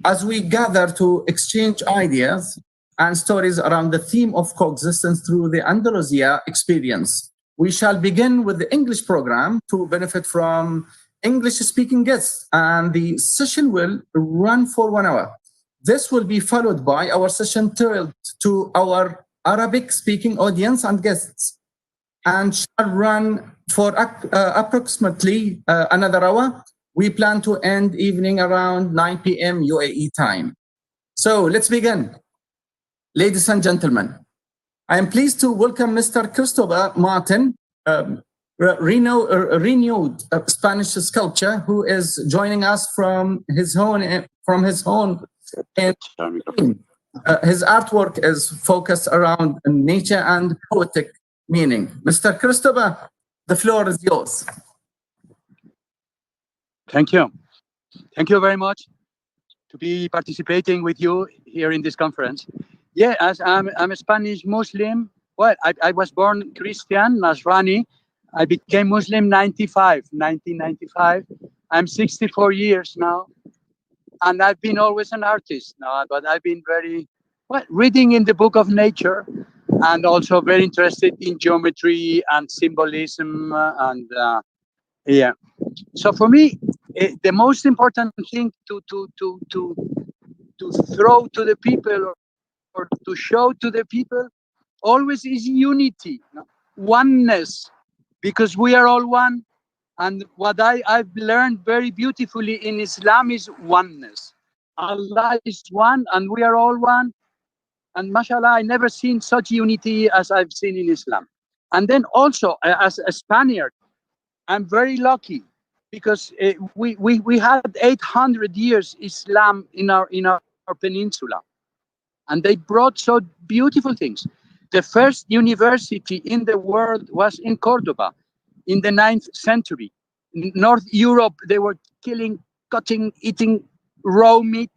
as we gather to exchange ideas and stories around the theme of coexistence through the Andalusia experience. We shall begin with the English program to benefit from English-speaking guests, and the session will run for 1 hour. This will be followed by our session tailored to our Arabic-speaking audience and guests, and shall run for approximately another hour. We plan to end evening around 9 p.m. UAE time. So let's begin. Ladies and gentlemen, I am pleased to welcome Mr. Cristobal Martin, renewed Spanish sculptor, who is joining us from his home. His artwork is focused around nature and poetic meaning. Mr. Cristobal, the floor is yours. Thank you. Thank you very much to be participating with you here in this conference. Yeah, as I'm a Spanish Muslim. Well, I was born Christian, Nasrani. I became Muslim 1995. I'm 64 years now. And I've been always an artist now, but I've been very, reading in the book of nature, and also very interested in geometry and symbolism. Yeah. So for me, the most important thing to throw to the people or to show to the people always is unity, oneness, because we are all one. And what I've learned very beautifully in Islam is oneness. Allah is one and we are all one. And mashallah, I never seen such unity as I've seen in Islam. And then also, as a Spaniard, I'm very lucky because we had 800 years Islam in our peninsula. And they brought so beautiful things. The first university in the world was in Cordoba in the 9th century. In North Europe, they were killing, cutting, eating raw meat.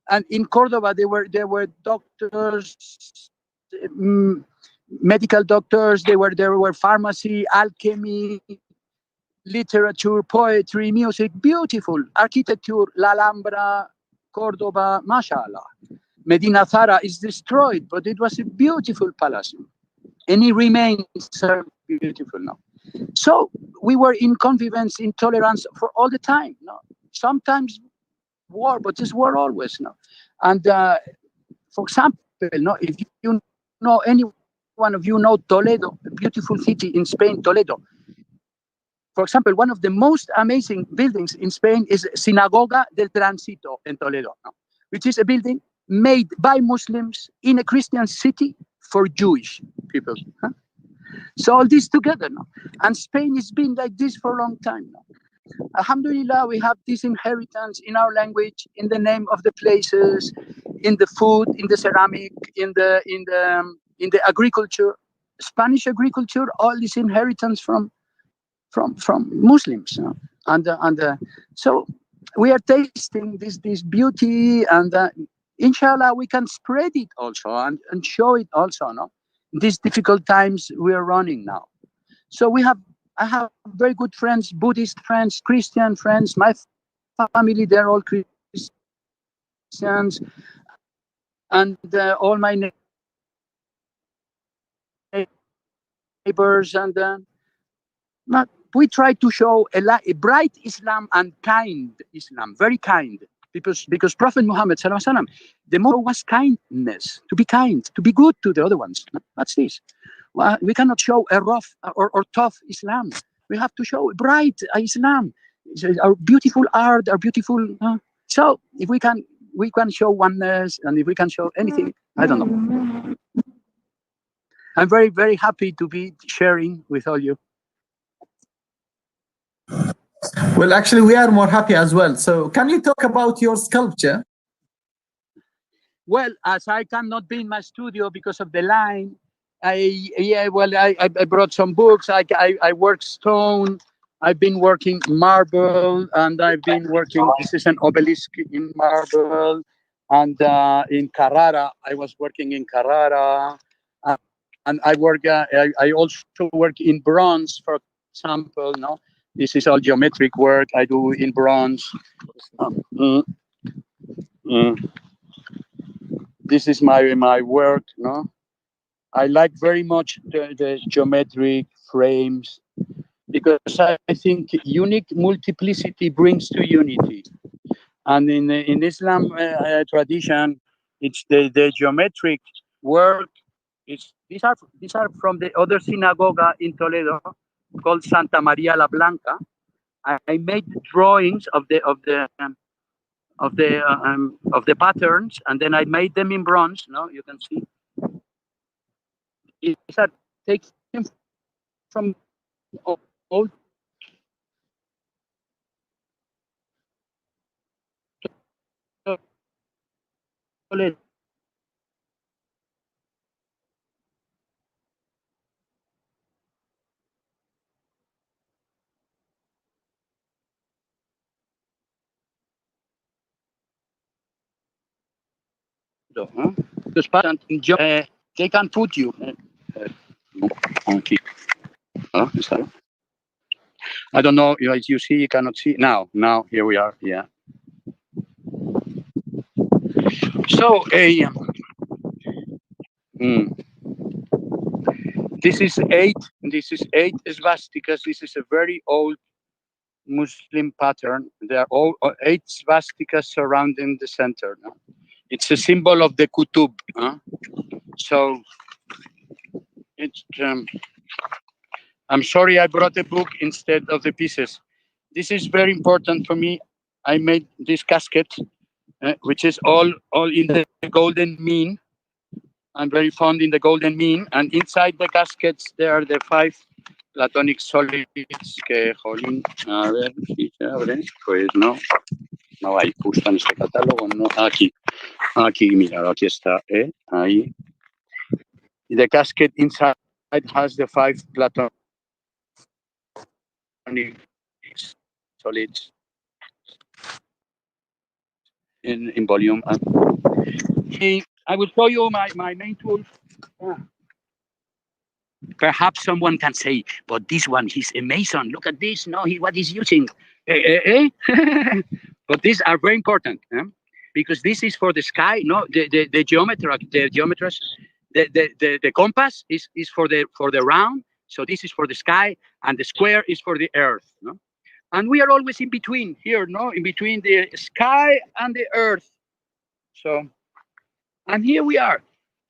And in Cordoba, there were doctors, medical doctors, there were pharmacy, alchemy, literature, poetry, music, beautiful architecture, La Alhambra, Cordoba, mashallah. Medina Zara is destroyed, but it was a beautiful palace. Any remains are beautiful now. So we were in convivence, in tolerance for all the time. No? Sometimes war, but this war always. No? And for example, no, if you know, any one of you know Toledo, a beautiful city in Spain, Toledo. For example, one of the most amazing buildings in Spain is Sinagoga del Tránsito in Toledo, no? Which is a building made by Muslims in a Christian city for Jewish people. Huh? So all this together now. And Spain has been like this for a long time now. Alhamdulillah, we have this inheritance in our language, in the name of the places, in the food, in the ceramic, in the agriculture, Spanish agriculture, all this inheritance from Muslims. You know? And so we are tasting this beauty, and inshallah we can spread it also and show it also. No, these difficult times we are running now. So I have very good friends, Buddhist friends, Christian friends. My family, they're all Christians, and all my neighbors, and we try to show a bright Islam and kind Islam, very kind, because Prophet Muhammad sallallahu alaihi wasallam, the motto was kindness, to be kind, to be good to the other ones. What's this? Well, we cannot show a rough or tough Islam. We have to show a bright Islam, our beautiful art, our beautiful. So if we can show oneness, and if we can show anything, I don't know. I'm very, very happy to be sharing with all you. Well, actually, we are more happy as well. So can you talk about your sculpture? Well, as I cannot be in my studio because of the line, I brought some books. I work stone. I've been working marble, and I've been working. This is an obelisk in marble, and in Carrara, I was working in Carrara, and I also work in bronze, for example. No, this is all geometric work I do in bronze. This is my work, no? I like very much the geometric frames because I think unique multiplicity brings to unity. And in Islam tradition, it's the geometric work. These are from the other synagogue in Toledo called Santa Maria la Blanca. I made drawings of the patterns, and then I made them in bronze. No, you can see. These are taken from old Toledo. Those patterns, they can put you. I don't know. As you see, you cannot see now. Now here we are. Yeah. So this is eight. This is 8 swastikas. This is a very old Muslim pattern. There are all 8 swastikas surrounding the center. No? It's a symbol of the kutub. So it's. I'm sorry I brought a book instead of the pieces. This is very important for me. I made this casket, which is all in the golden mean. I'm very fond in the golden mean. And inside the caskets, there are the 5 platonic solids que, jolín, a ver, si se abre, pues no hay, justo en este catálogo, no, aquí, mira, aquí está, ahí. The casket inside has the 5 platonic solids in volume. I will show you my main tools. Perhaps someone can say, but this one, he's a mason. Look at this. No, what he's using. But these are very important because this is for the sky. No, the geometers, the compass is for the round. So this is for the sky, and the square is for the earth. No? And we are always in between here, no, in between the sky and the earth. So, and here we are.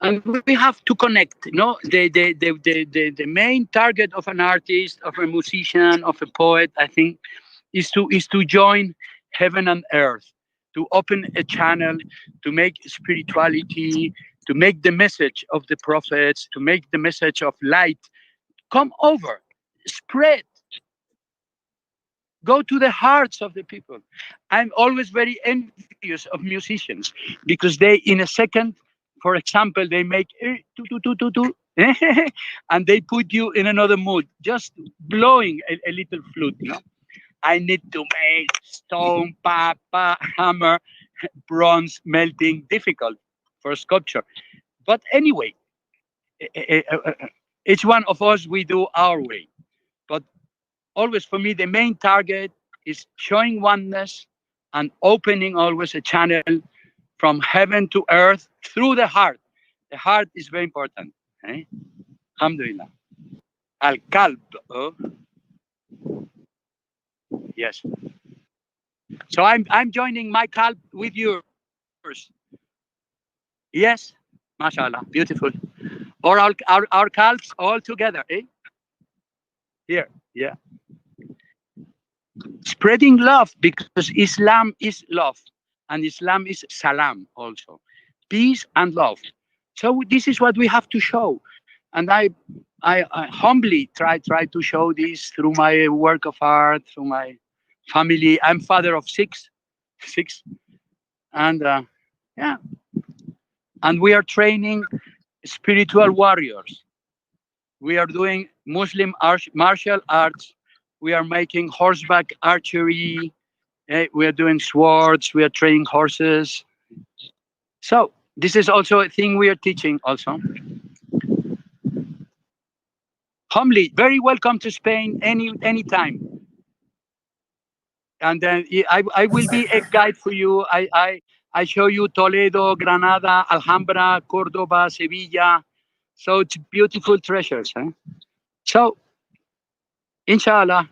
And we have to connect. The main target of an artist, of a musician, of a poet, I think, is to join heaven and earth, to open a channel, to make spirituality, to make the message of the prophets, to make the message of light come over, spread, go to the hearts of the people. I'm always very envious of musicians because they, in a second, for example, they make and they put you in another mood, just blowing a little flute. I need to make stone, hammer, bronze, melting, difficult for sculpture. But anyway, each one of us, we do our way. But always for me, the main target is showing oneness and opening always a channel from heaven to earth through the heart. The heart is very important. Alhamdulillah. Al-Qalb. Yes. So I'm joining my Qalb with yours. Yes. MashaAllah. Beautiful. Or our Qalbs all together. Here. Yeah. Spreading love, because Islam is love. And Islam is salam also. Peace and love. So this is what we have to show. And I humbly try to show this through my work of art, through my family. I'm father of six. And yeah. And we are training spiritual warriors. We are doing Muslim martial arts. We are making horseback archery. We are doing swords. We are training horses. So this is also a thing we are teaching also. Humbly, very welcome to Spain anytime. And then I will be a guide for you. I I show you Toledo, Granada, Alhambra, Cordoba, Sevilla. So it's beautiful treasures. Huh? So, inshallah,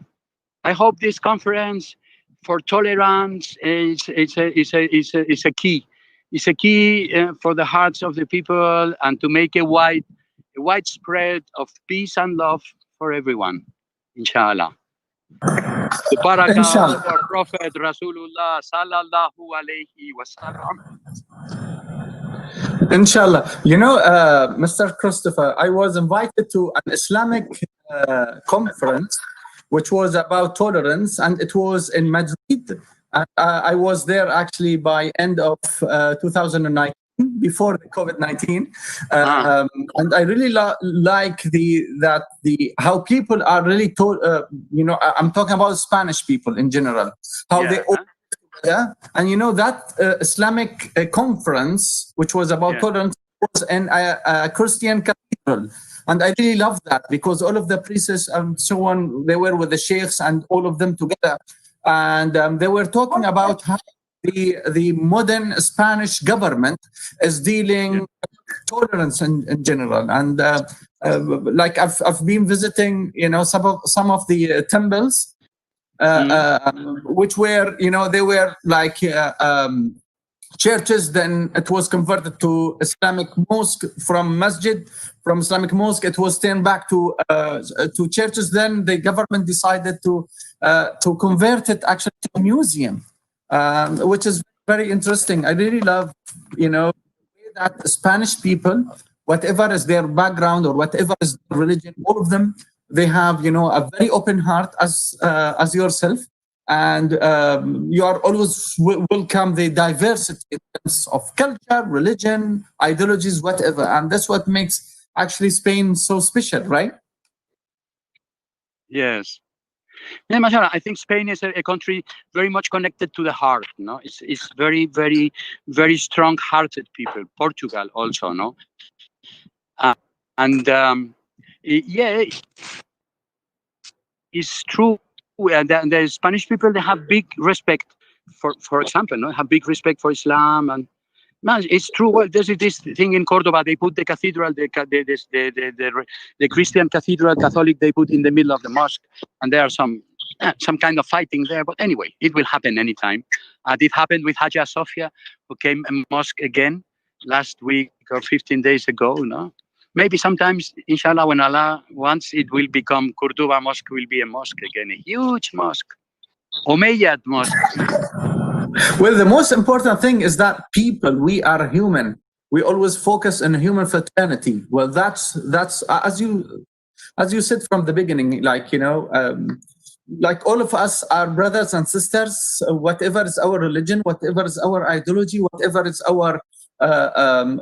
I hope this conference for tolerance is a key. It's a key for the hearts of the people and to make a widespread of peace and love for everyone. Inshallah. The barakah Inshallah. of our Prophet Rasulullah sallallahu alayhi wasallam. Inshallah. You know, Mr. Christopher, I was invited to an Islamic conference, which was about tolerance, and it was in Madrid. I was there actually by end of 2019, before the COVID-19, and I really like how people are really I'm talking about Spanish people in general, how they all together. And you know that Islamic conference, which was about tolerance, was in a Christian cathedral. And I really love that because all of the priests and so on, they were with the sheikhs and all of them together. And they were talking about how the modern Spanish government is dealing with tolerance in general. And like I've been visiting, some of the temples, which were, they were like churches. Then it was converted to Islamic mosque. From Islamic mosque, it was turned back to churches. Then the government decided to convert it actually to a museum, which is very interesting. I really love, that Spanish people, whatever is their background or whatever is their religion, all of them, they have, a very open heart as yourself. And you are always welcome the diversity in terms of culture, religion, ideologies, whatever. And that's what makes actually Spain so special, right? Yes. Yeah, mashallah, I think Spain is a country very much connected to the heart. No, it's very, very, very strong-hearted people. Portugal also, no, it's true. The Spanish people, they have big respect for example, no, have big respect for Islam, and man, it's true. Well, there's this thing in Cordoba. They put the cathedral, the Christian cathedral, Catholic. They put in the middle of the mosque, and there are some kind of fighting there. But anyway, it will happen anytime. It happened with Hagia Sophia, who came a mosque again last week or 15 days ago. No, maybe sometimes, inshallah, when Allah wants, it will become Cordoba Mosque will be a mosque again, a huge mosque, Umayyad Mosque. Well, the most important thing is that people, we are human. We always focus on human fraternity. Well, that's as you said from the beginning, like like all of us are brothers and sisters. Whatever is our religion, whatever is our ideology, whatever is our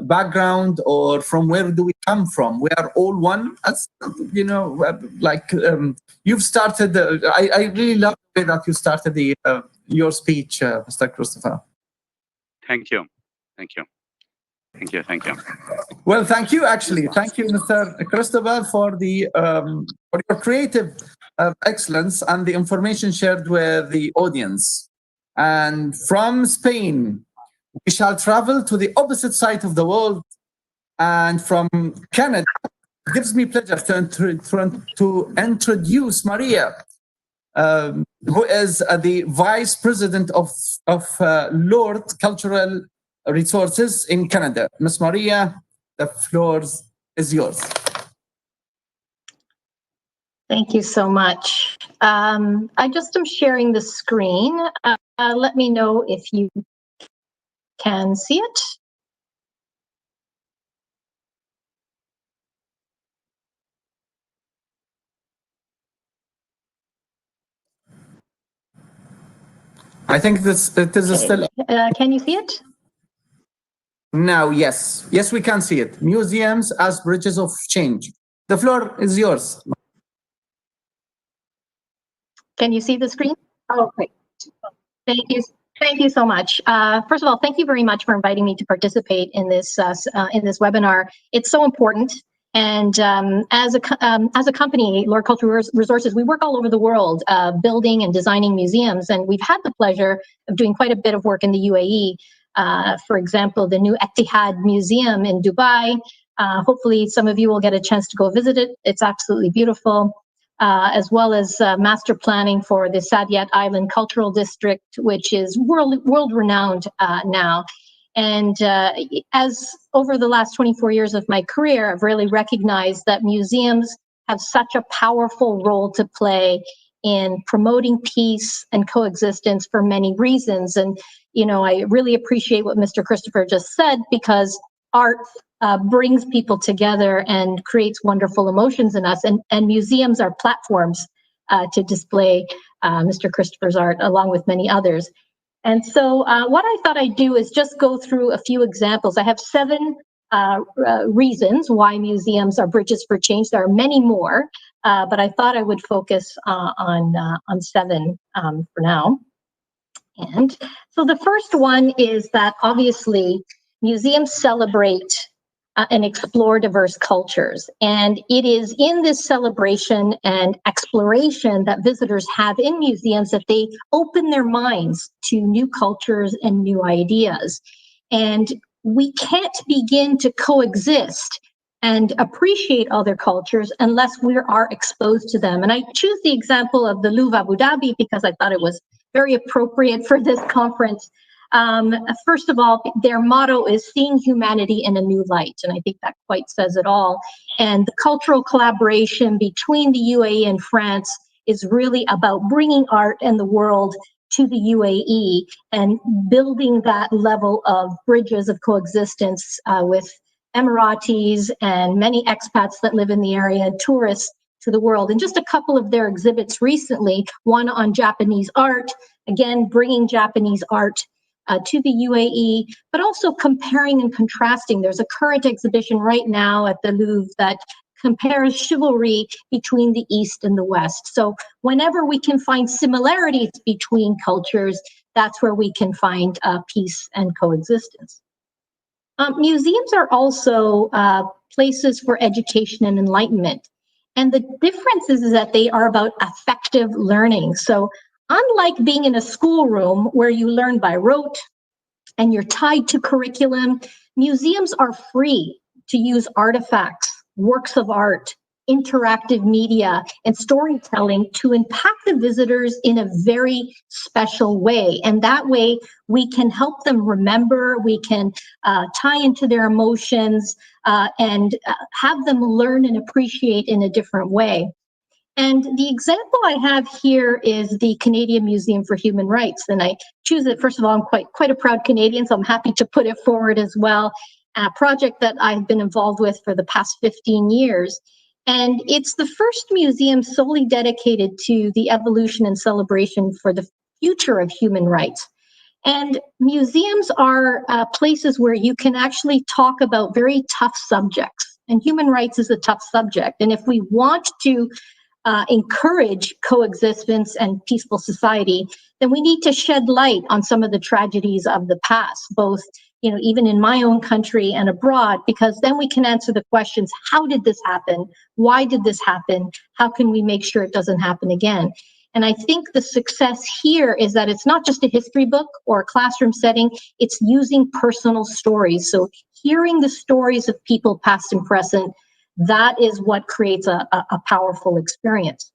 background, or from where do we come from, we are all one. As you've started. I really love the way that you started your speech, Mr. Christopher. Thank you. Well, thank you, actually. Thank you, Mr. Christopher, for your creative excellence and the information shared with the audience. And from Spain, we shall travel to the opposite side of the world. And from Canada, it gives me pleasure to introduce Maria, who is the Vice President of Louvre Cultural Resources in Canada. Ms. Maria, the floor is yours. Thank you so much. I just am sharing the screen. Let me know if you can see it. I think it is still. Can you see it? Now, yes, we can see it. Museums as bridges of change. The floor is yours. Can you see the screen? Oh, great. Thank you. Thank you so much. First of all, thank you very much for inviting me to participate in this webinar. It's so important. And as a company, Louvre Cultural Resources, we work all over the world building and designing museums. And we've had the pleasure of doing quite a bit of work in the UAE. For example, the new Etihad Museum in Dubai. Hopefully some of you will get a chance to go visit it. It's absolutely beautiful. As well as master planning for the Saadiyat Island Cultural District, which is world-renowned now. And as over the last 24 years of my career, I've really recognized that museums have such a powerful role to play in promoting peace and coexistence for many reasons. And, you know, I really appreciate what Mr. Christopher just said, because art brings people together and creates wonderful emotions in us. And museums are platforms to display Mr. Christopher's art, along with many others. And so what I thought I'd do is just go through a few examples. I have 7 reasons why museums are bridges for change. There are many more, but I thought I would focus on 7 for now. And so the first one is that obviously museums celebrate and explore diverse cultures. And it is in this celebration and exploration that visitors have in museums that they open their minds to new cultures and new ideas. And we can't begin to coexist and appreciate other cultures unless we are exposed to them. And I choose the example of the Louvre Abu Dhabi because I thought it was very appropriate for this conference. First of all, their motto is seeing humanity in a new light. And I think that quite says it all. And the cultural collaboration between the UAE and France is really about bringing art and the world to the UAE and building that level of bridges of coexistence with Emiratis and many expats that live in the area, tourists to the world. And just a couple of their exhibits recently, one on Japanese art, again, bringing Japanese art to the UAE, but also comparing and contrasting. There's a current exhibition right now at the Louvre that compares chivalry between the East and the West. So whenever we can find similarities between cultures, that's where we can find peace and coexistence. Museums are also places for education and enlightenment. And the difference is that they are about affective learning. So unlike being in a schoolroom where you learn by rote and you're tied to curriculum, museums are free to use artifacts, works of art, interactive media, and storytelling to impact the visitors in a very special way. And that way, we can help them remember, we can tie into their emotions, and have them learn and appreciate in a different way. And the example I have here is the Canadian Museum for Human Rights. And I choose it, first of all, I'm quite a proud Canadian, so I'm happy to put it forward as well. A project that I've been involved with for the past 15 years. And it's the first museum solely dedicated to the evolution and celebration for the future of human rights. And museums are places where you can actually talk about very tough subjects. And human rights is a tough subject. And if we want to encourage coexistence and peaceful society, then we need to shed light on some of the tragedies of the past, both, you know, even in my own country and abroad, because then we can answer the questions: how did this happen? Why did this happen? How can we make sure it doesn't happen again? And I think the success here is that it's not just a history book or a classroom setting, it's using personal stories. So hearing the stories of people past and present, that is what creates a powerful experience.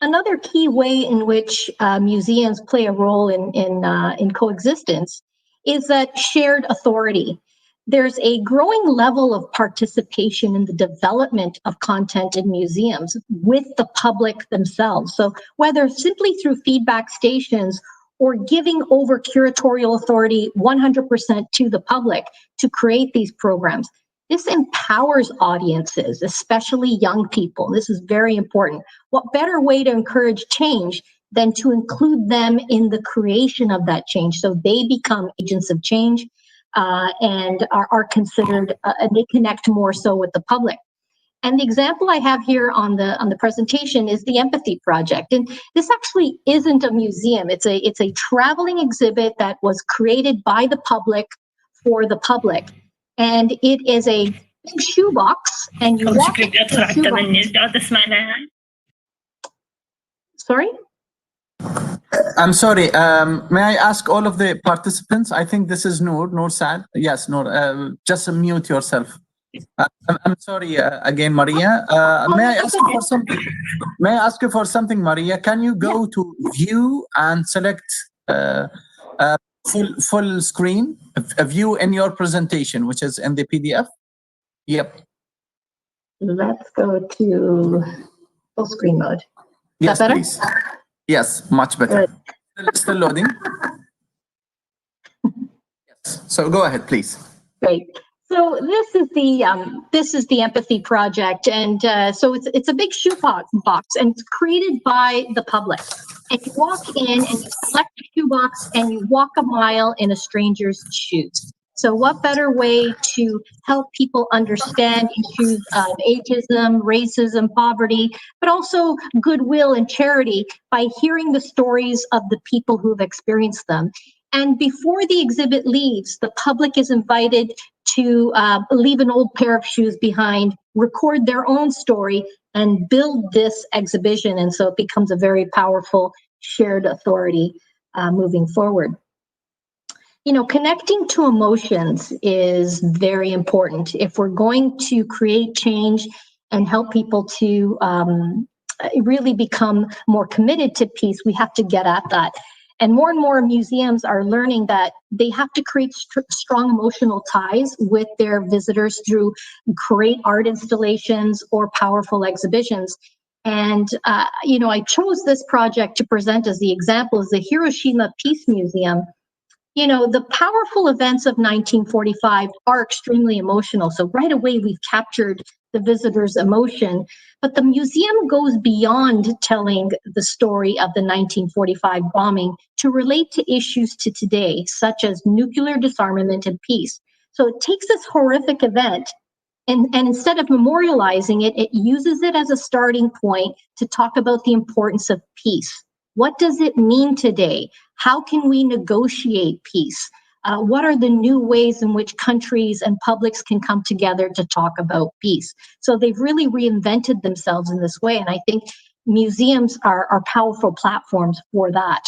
Another key way in which museums play a role in coexistence is that shared authority. There's a growing level of participation in the development of content in museums with the public themselves. So whether simply through feedback stations or giving over curatorial authority 100% to the public to create these programs, this empowers audiences, especially young people. This is very important. What better way to encourage change than to include them in the creation of that change, so they become agents of change and are considered, and they connect more so with the public. And the example I have here on the presentation is the Empathy Project. And this actually isn't a museum. It's a traveling exhibit that was created by the public for the public. And it is a big shoebox, and you walk into the shoebox. Sorry? I'm sorry. May I ask all of the participants? I think this is Noor Saad. Yes, Noor. Just mute yourself. I'm sorry again, Maria. May I ask you for something? May I ask you for something, Maria? Can you go to View and select full screen? A view in your presentation, which is in the PDF. Yep. Let's go to full screen mode. Yes, better? please. Yes, much better. Still loading. Yes. So go ahead, please. Great. So this is the Empathy Project, and so it's a big shoebox and it's created by the public. And you walk in and you select a shoebox and you walk a mile in a stranger's shoes. So what better way to help people understand issues of ageism, racism, poverty, but also goodwill and charity by hearing the stories of the people who've experienced them. And before the exhibit leaves, the public is invited to leave an old pair of shoes behind, record their own story, and build this exhibition. And so it becomes a very powerful shared authority moving forward. You know, connecting to emotions is very important. If we're going to create change and help people to really become more committed to peace, we have to get at that. And more museums are learning that they have to create strong emotional ties with their visitors through great art installations or powerful exhibitions. And, you know, I chose this project to present as the example is the Hiroshima Peace Museum. You know, the powerful events of 1945 are extremely emotional. So right away, we've captured the visitor's emotion. But the museum goes beyond telling the story of the 1945 bombing to relate to issues to today, such as nuclear disarmament and peace. So it takes this horrific event and instead of memorializing it, it uses it as a starting point to talk about the importance of peace. What does it mean today? How can we negotiate peace? What are the new ways in which countries and publics can come together to talk about peace? So they've really reinvented themselves in this way. And I think museums are powerful platforms for that.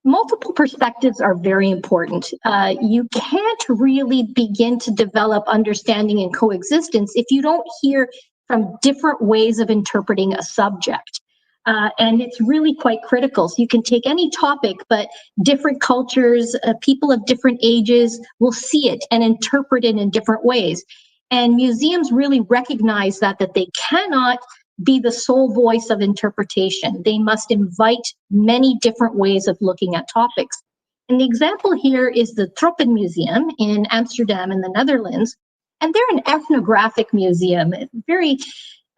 Multiple perspectives are very important. You can't really begin to develop understanding and coexistence if you don't hear from different ways of interpreting a subject. And it's really quite critical. So you can take any topic, but different cultures, people of different ages will see it and interpret it in different ways. And museums really recognize that they cannot be the sole voice of interpretation. They must invite many different ways of looking at topics. And the example here is the Trumpet Museum in Amsterdam in the Netherlands. And they're an ethnographic museum, very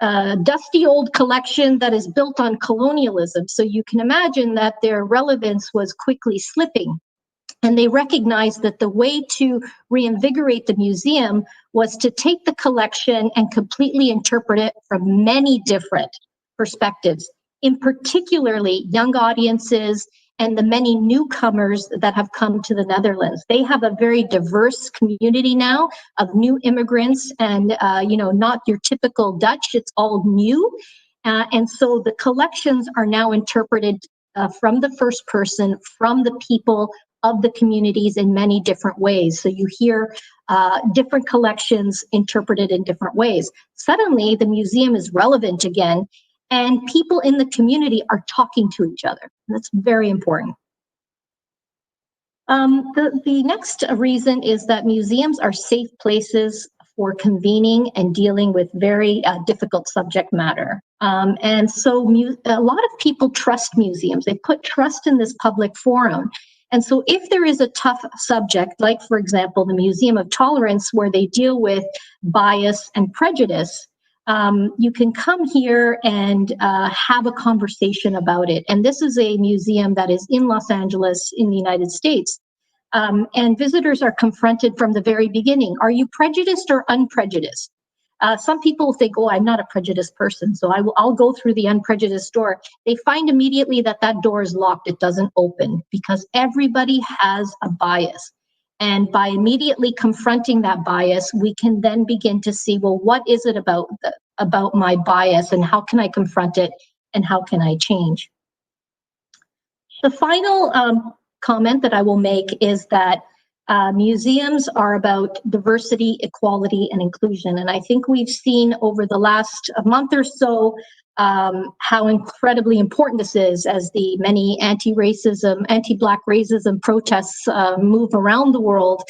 dusty old collection that is built on colonialism. So you can imagine that their relevance was quickly slipping. And they recognized that the way to reinvigorate the museum was to take the collection and completely interpret it from many different perspectives, in particularly young audiences and the many newcomers that have come to the Netherlands. They have a very diverse community now of new immigrants and, you know, not your typical Dutch, it's all new. And so the collections are now interpreted from the first person, from the people of the communities in many different ways. So you hear different collections interpreted in different ways. Suddenly, the museum is relevant again, and people in the community are talking to each other. That's very important. The next reason is that museums are safe places for convening and dealing with very difficult subject matter. And so a lot of people trust museums. They put trust in this public forum. And so if there is a tough subject, like, for example, the Museum of Tolerance, where they deal with bias and prejudice, you can come here and have a conversation about it. And this is a museum that is in Los Angeles in the United States. And visitors are confronted from the very beginning. Are you prejudiced or unprejudiced? Some people think, oh, I'm not a prejudiced person, so I'll go through the unprejudiced door. They find immediately that that door is locked. It doesn't open because everybody has a bias. And by immediately confronting that bias, we can then begin to see, well, what is it about my bias and how can I confront it and how can I change? The final comment that I will make is that museums are about diversity, equality, and inclusion. And I think we've seen over the last month or so how incredibly important this is as the many anti-racism, anti-Black racism protests move around the world,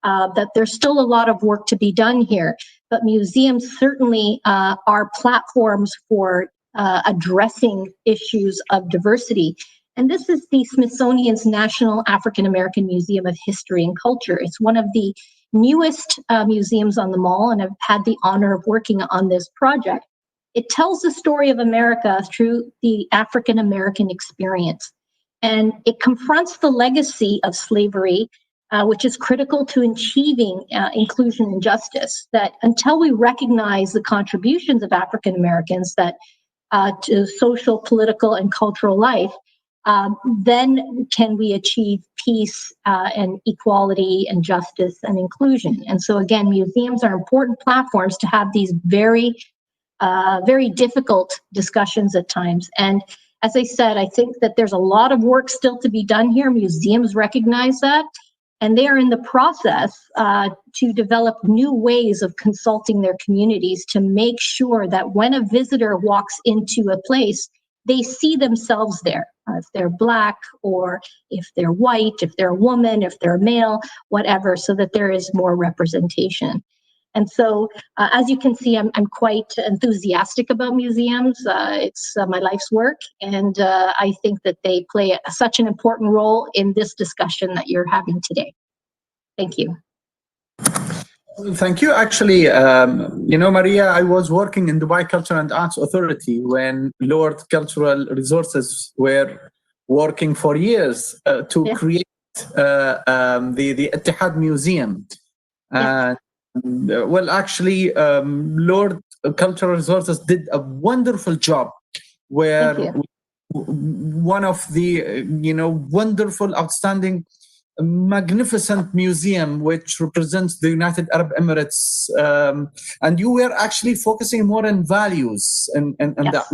that there's still a lot of work to be done here. But museums certainly are platforms for addressing issues of diversity. And this is the Smithsonian's National African American Museum of History and Culture. It's one of the newest museums on the Mall, and I've had the honor of working on this project. It tells the story of America through the African American experience. And it confronts the legacy of slavery, which is critical to achieving inclusion and justice, that until we recognize the contributions of African Americans that to social, political, and cultural life, then can we achieve peace and equality and justice and inclusion. And so again, museums are important platforms to have these very difficult discussions at times. And as I said, I think that there's a lot of work still to be done here. Museums recognize that, and they are in the process to develop new ways of consulting their communities to make sure that when a visitor walks into a place, they see themselves there. If they're Black, or if they're white, if they're a woman, if they're male, whatever, so that there is more representation. And so, as you can see, I'm quite enthusiastic about museums. It's my life's work, and I think that they play such an important role in this discussion that you're having today. Thank you. Thank you. Actually, Maria, I was working in Dubai Culture and Arts Authority when Lord Cultural Resources were working for years to create the Ittihad Museum. Well, actually, Lord Cultural Resources did a wonderful job where one of the, wonderful, outstanding, magnificent museum which represents the United Arab Emirates, and you were actually focusing more on values and that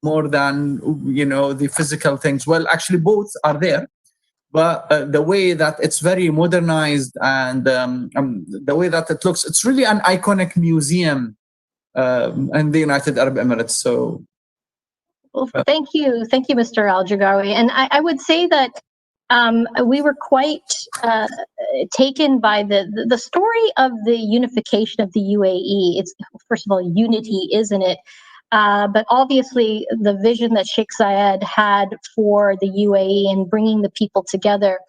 more than the physical things. Well, actually both are there, but the way that it's very modernized and the way that it looks, it's really an iconic museum in the United Arab Emirates. So well, thank you, Mr. Al-Jagrawi. And I would say that we were quite taken by the story of the unification of the UAE. It's, first of all, unity, isn't it? But obviously, the vision that Sheikh Zayed had for the UAE and bringing the people together,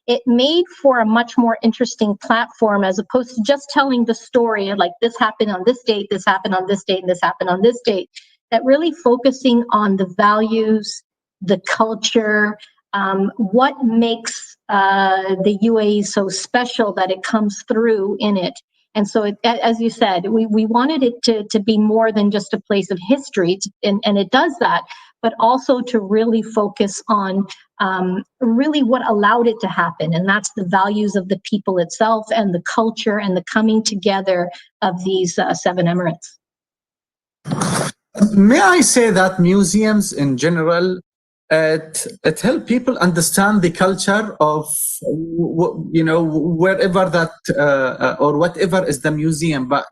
it made for a much more interesting platform as opposed to just telling the story of like this happened on this date, this happened on this date, and this happened on this date. That really focusing on the values, the culture, what makes the UAE so special that it comes through in it. And so, as you said, we wanted it to be more than just a place of history, and it does that, but also to really focus on really what allowed it to happen. And that's the values of the people itself and the culture and the coming together of these 7 emirates. May I say that museums in general, it helps people understand the culture of, wherever that or whatever is the museum, but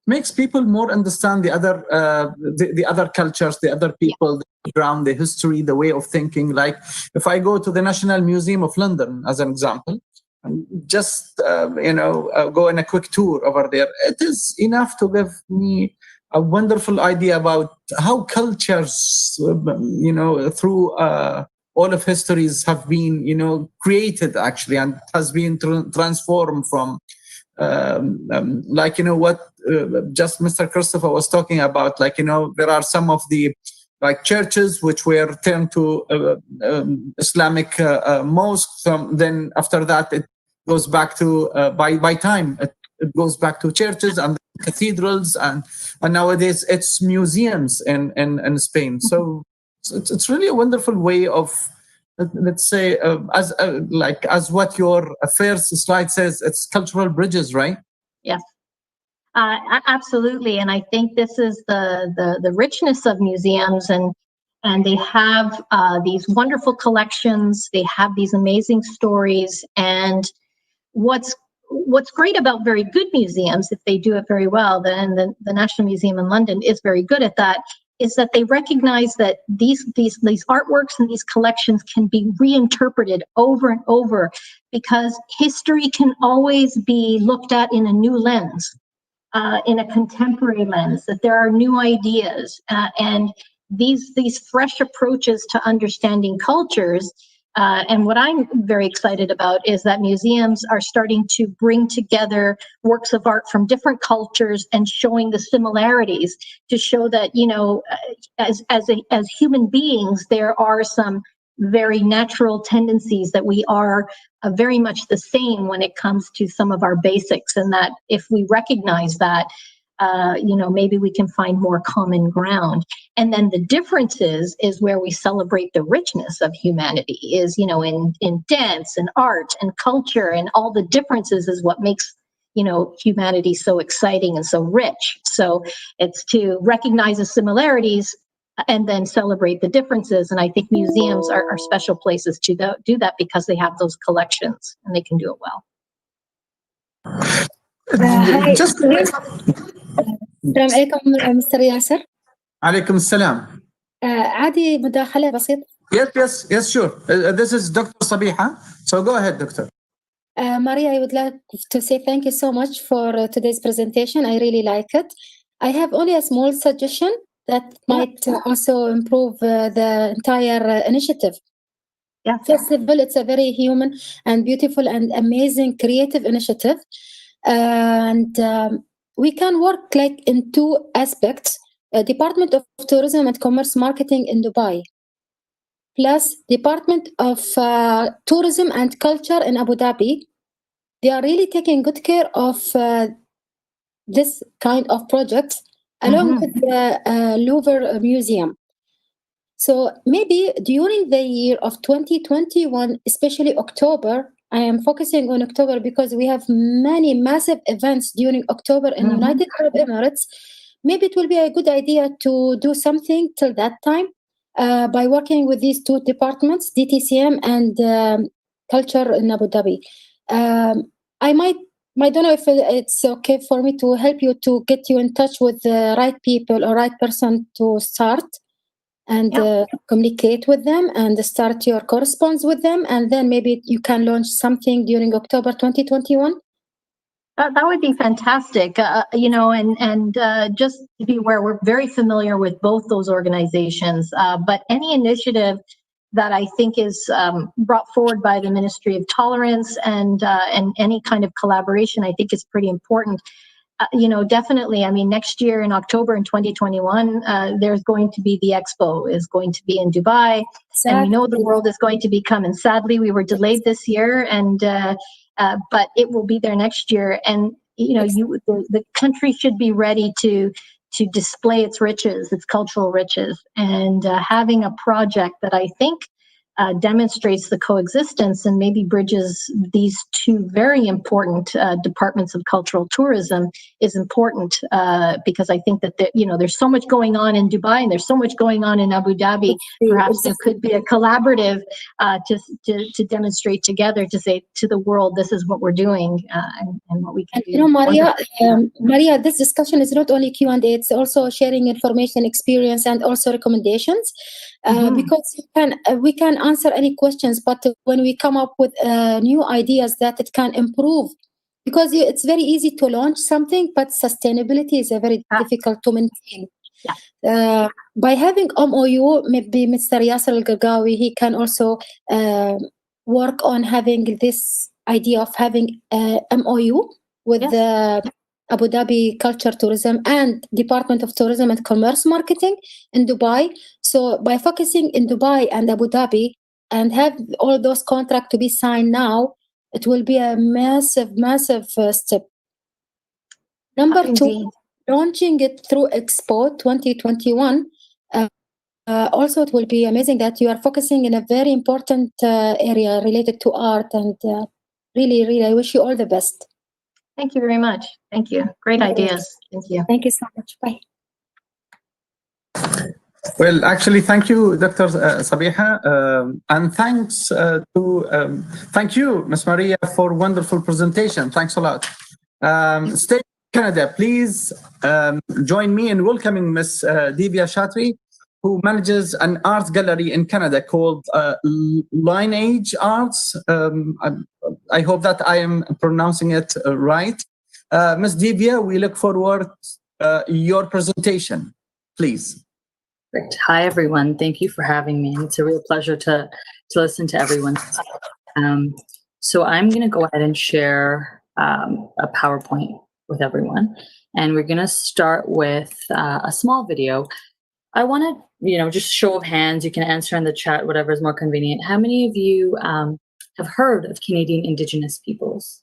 makes people more understand the other cultures, the other people, the background, the history, the way of thinking. Like if I go to the National Museum of London, as an example, and just go on a quick tour over there, it is enough to give me a wonderful idea about how cultures, through all of histories have been, created actually, and has been transformed from, what just Mr. Christopher was talking about, there are some of the churches which were turned to Islamic mosques. Then after that, it goes back to, by time, it goes back to churches and cathedrals, and nowadays it's museums in Spain. So it's really a wonderful way of, let's say, as what your first slide says, it's cultural bridges, right? Yes, absolutely. And I think this is the richness of museums, and and they have these wonderful collections. They have these amazing stories. And what's great about very good museums, if they do it very well, then the National Museum in London is very good at that, is that they recognize that these artworks and these collections can be reinterpreted over and over, because history can always be looked at in a new lens, in a contemporary lens, that there are new ideas, and these fresh approaches to understanding cultures. And what I'm very excited about is that museums are starting to bring together works of art from different cultures and showing the similarities, to show that, you know, as human beings, there are some very natural tendencies that we are very much the same when it comes to some of our basics, and that if we recognize that, you know, maybe we can find more common ground. And then the differences is where we celebrate the richness of humanity, is, you know, in dance and art and culture, and all the differences is what makes, you know, humanity so exciting and so rich. So it's to recognize the similarities and then celebrate the differences. And I think museums are special places to do that, because they have those collections and they can do it well. Hi. السلام عليكم مستر ياسر. عليكم السلام. عادي مداخلة بسيطة. Yes, sure. This is Dr. Sabiha. So go ahead, Doctor. Maria, I would like to say thank you so much for today's presentation. I really like it. I have only a small suggestion that might also improve the entire initiative. Yeah. First of all, it's a very human and beautiful and amazing creative initiative. And we can work like in two aspects: Department of Tourism and Commerce Marketing in Dubai, plus Department of Tourism and Culture in Abu Dhabi. They are really taking good care of this kind of projects, along with the Louvre Museum. So maybe during the year of 2021, especially October, I am focusing on October because we have many massive events during October in United Arab Emirates. Maybe it will be a good idea to do something till that time by working with these two departments, DTCM and Culture in Abu Dhabi. I don't know if it's okay for me to help you to get you in touch with the right people or right person to start and communicate with them and start your correspondence with them, and then maybe you can launch something during October 2021. That would be fantastic, you know, and just to be aware, we're very familiar with both those organizations, but any initiative that I think is brought forward by the Ministry of Tolerance and any kind of collaboration, I think is pretty important. You know, definitely. I mean, next year in October in 2021, there's going to be the expo is going to be in Dubai, and we know the world is going to be coming. Sadly, we were delayed this year, and but it will be there next year. And you know, the country should be ready to display its riches, its cultural riches, and having a project that I think demonstrates the coexistence and maybe bridges these two very important departments of cultural tourism is important, because I think that you know, there's so much going on in Dubai and there's so much going on in Abu Dhabi. Perhaps there could be a collaborative to demonstrate together, to say to the world, this is what we're doing and what we can do. You know, Maria, this discussion is not only Q&A, it's also sharing information, experience, and also recommendations. Because we can answer any questions, but when we come up with new ideas that it can improve, because it's very easy to launch something, but sustainability is very difficult to maintain. By having MOU, maybe Mr. Yasser Al-Gargawi, he can also work on having this idea of having MOU with the Abu Dhabi Culture Tourism and Department of Tourism and Commerce Marketing in Dubai. So by focusing in Dubai and Abu Dhabi and have all those contracts to be signed now, it will be a massive step. Number two, launching it through Expo 2021. Also, it will be amazing that you are focusing in a very important area related to art, and really, I wish you all the best. Thank you very much. Thank you. Great ideas. Thank you. Thank you so much. Bye. Well, actually, thank you, Dr. Sabiha, and thank you, Ms. Maria, for wonderful presentation. Thanks a lot. Stay in Canada, please join me in welcoming Ms. Divya Shatri, who manages an art gallery in Canada called Lineage Arts. I hope that I am pronouncing it right. Ms. Divya, we look forward your presentation, please. Great. Hi, everyone. Thank you for having me. It's a real pleasure to listen to everyone. So I'm going to go ahead and share a PowerPoint with everyone. And we're going to start with a small video. I want to, just show of hands. You can answer in the chat, whatever is more convenient. How many of you have heard of Canadian Indigenous peoples?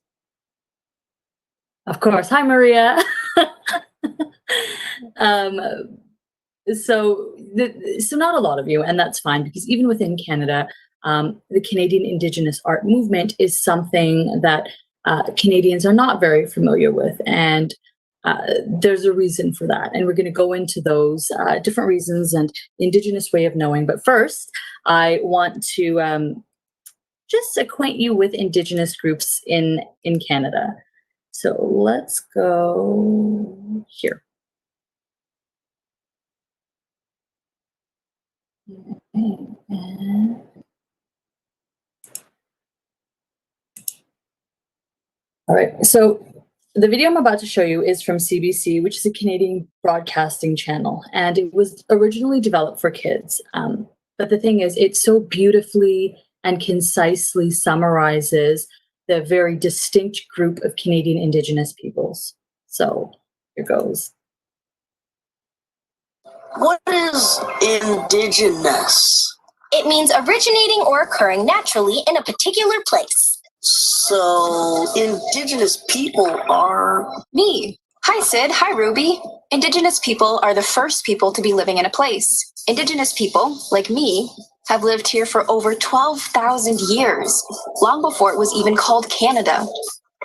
Of course. Hi, Maria. So not a lot of you, and that's fine, because even within Canada, the Canadian Indigenous art movement is something that Canadians are not very familiar with, and there's a reason for that. And we're going to go into those different reasons and the Indigenous way of knowing. But first, I want to just acquaint you with Indigenous groups in Canada. So let's go here. All right, so the video I'm about to show you is from CBC, which is a Canadian broadcasting channel, and it was originally developed for kids. But the thing is, it so beautifully and concisely summarizes the very distinct group of Canadian Indigenous peoples. So here goes. What is indigenous? It means originating or occurring naturally in a particular place. So, indigenous people are... Me. Hi, Sid. Hi, Ruby. Indigenous people are the first people to be living in a place. Indigenous people, like me, have lived here for over 12,000 years, long before it was even called Canada.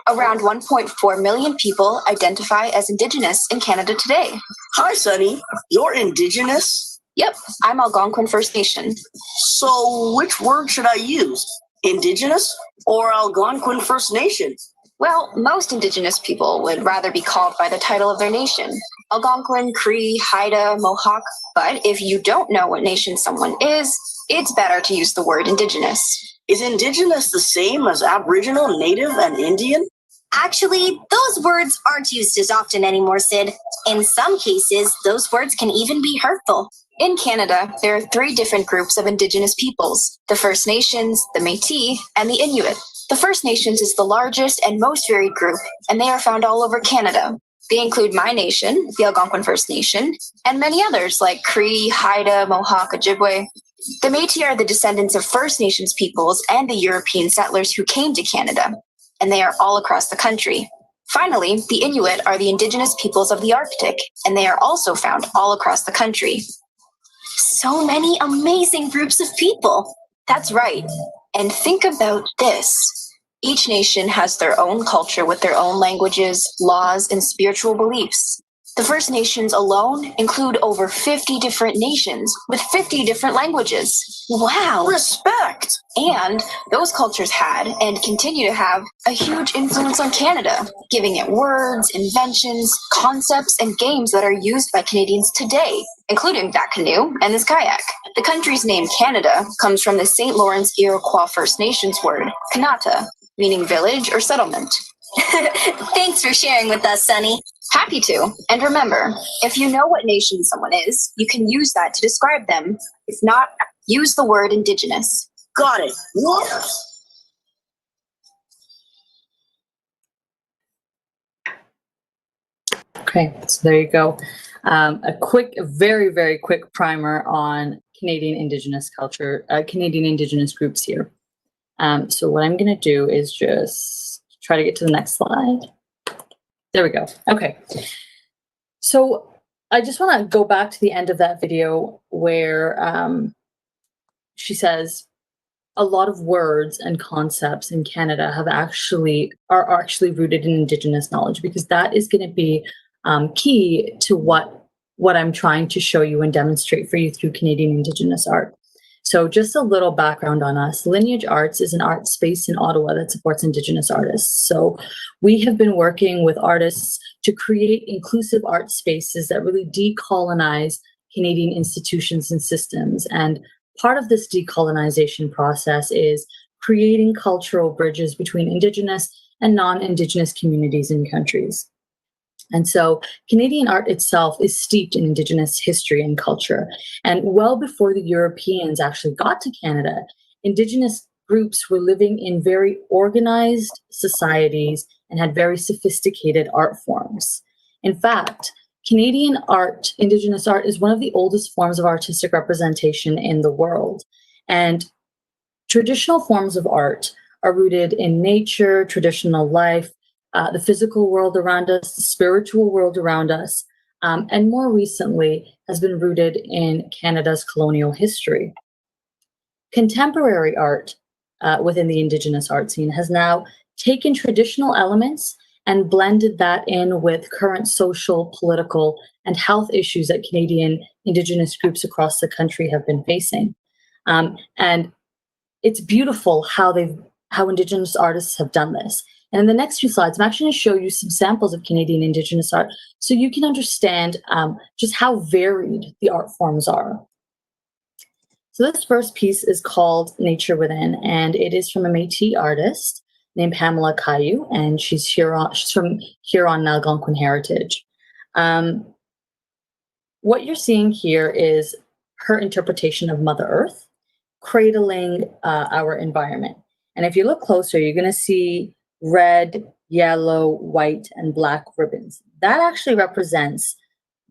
Around 1.4 million people identify as Indigenous in Canada today. Hi, Sunny. You're Indigenous? Yep, I'm Algonquin First Nation. So, which word should I use? Indigenous or Algonquin First Nation? Well, most Indigenous people would rather be called by the title of their nation. Algonquin, Cree, Haida, Mohawk. But if you don't know what nation someone is, it's better to use the word Indigenous. Is Indigenous the same as Aboriginal, Native, and Indian? Actually, those words aren't used as often anymore, Sid. In some cases, those words can even be hurtful. In Canada, there are 3 different groups of Indigenous peoples: the First Nations, the Métis, and the Inuit. The First Nations is the largest and most varied group, and they are found all over Canada. They include my nation, the Algonquin First Nation, and many others like Cree, Haida, Mohawk, Ojibwe. The Métis are the descendants of First Nations peoples and the European settlers who came to Canada, and they are all across the country. Finally, the Inuit are the Indigenous peoples of the Arctic, and they are also found all across the country. So many amazing groups of people. That's right. And think about this. Each nation has their own culture with their own languages, laws, and spiritual beliefs. The First Nations alone include over 50 different nations with 50 different languages. Wow! Respect! And those cultures had, and continue to have, a huge influence on Canada, giving it words, inventions, concepts, and games that are used by Canadians today, including that canoe and this kayak. The country's name, Canada, comes from the St. Lawrence Iroquois First Nations word, kanata, meaning village or settlement. Thanks for sharing with us, Sunny. Happy to. And remember, if you know what nation someone is, you can use that to describe them. If not, use the word Indigenous. Got it. What? Okay, so there you go. A quick, very, very quick primer on Canadian Indigenous culture, Canadian Indigenous groups here. So what I'm going to do is just try to get to the next slide. There we go. Okay. So I just want to go back to the end of that video where she says a lot of words and concepts in Canada are actually rooted in Indigenous knowledge, because that is going to be key to what what I'm trying to show you and demonstrate for you through Canadian Indigenous art. So just a little background on us. Lineage Arts is an art space in Ottawa that supports Indigenous artists. So we have been working with artists to create inclusive art spaces that really decolonize Canadian institutions and systems. And part of this decolonization process is creating cultural bridges between Indigenous and non-Indigenous communities and countries. And so Canadian art itself is steeped in Indigenous history and culture. And well before the Europeans actually got to Canada, Indigenous groups were living in very organized societies and had very sophisticated art forms. In fact, Canadian art, Indigenous art, is one of the oldest forms of artistic representation in the world. And traditional forms of art are rooted in nature, traditional life, the physical world around us, the spiritual world around us, and more recently has been rooted in Canada's colonial history. Contemporary art within the Indigenous art scene has now taken traditional elements and blended that in with current social, political, and health issues that Canadian Indigenous groups across the country have been facing. And it's beautiful how Indigenous artists have done this. And in the next few slides, I'm actually going to show you some samples of Canadian Indigenous art so you can understand just how varied the art forms are. So this first piece is called Nature Within, and it is from a Métis artist named Pamela Caillou, and she's from Huron Algonquin heritage. What you're seeing here is her interpretation of Mother Earth, cradling our environment. And if you look closer, you're going to see red, yellow, white, and black ribbons. That actually represents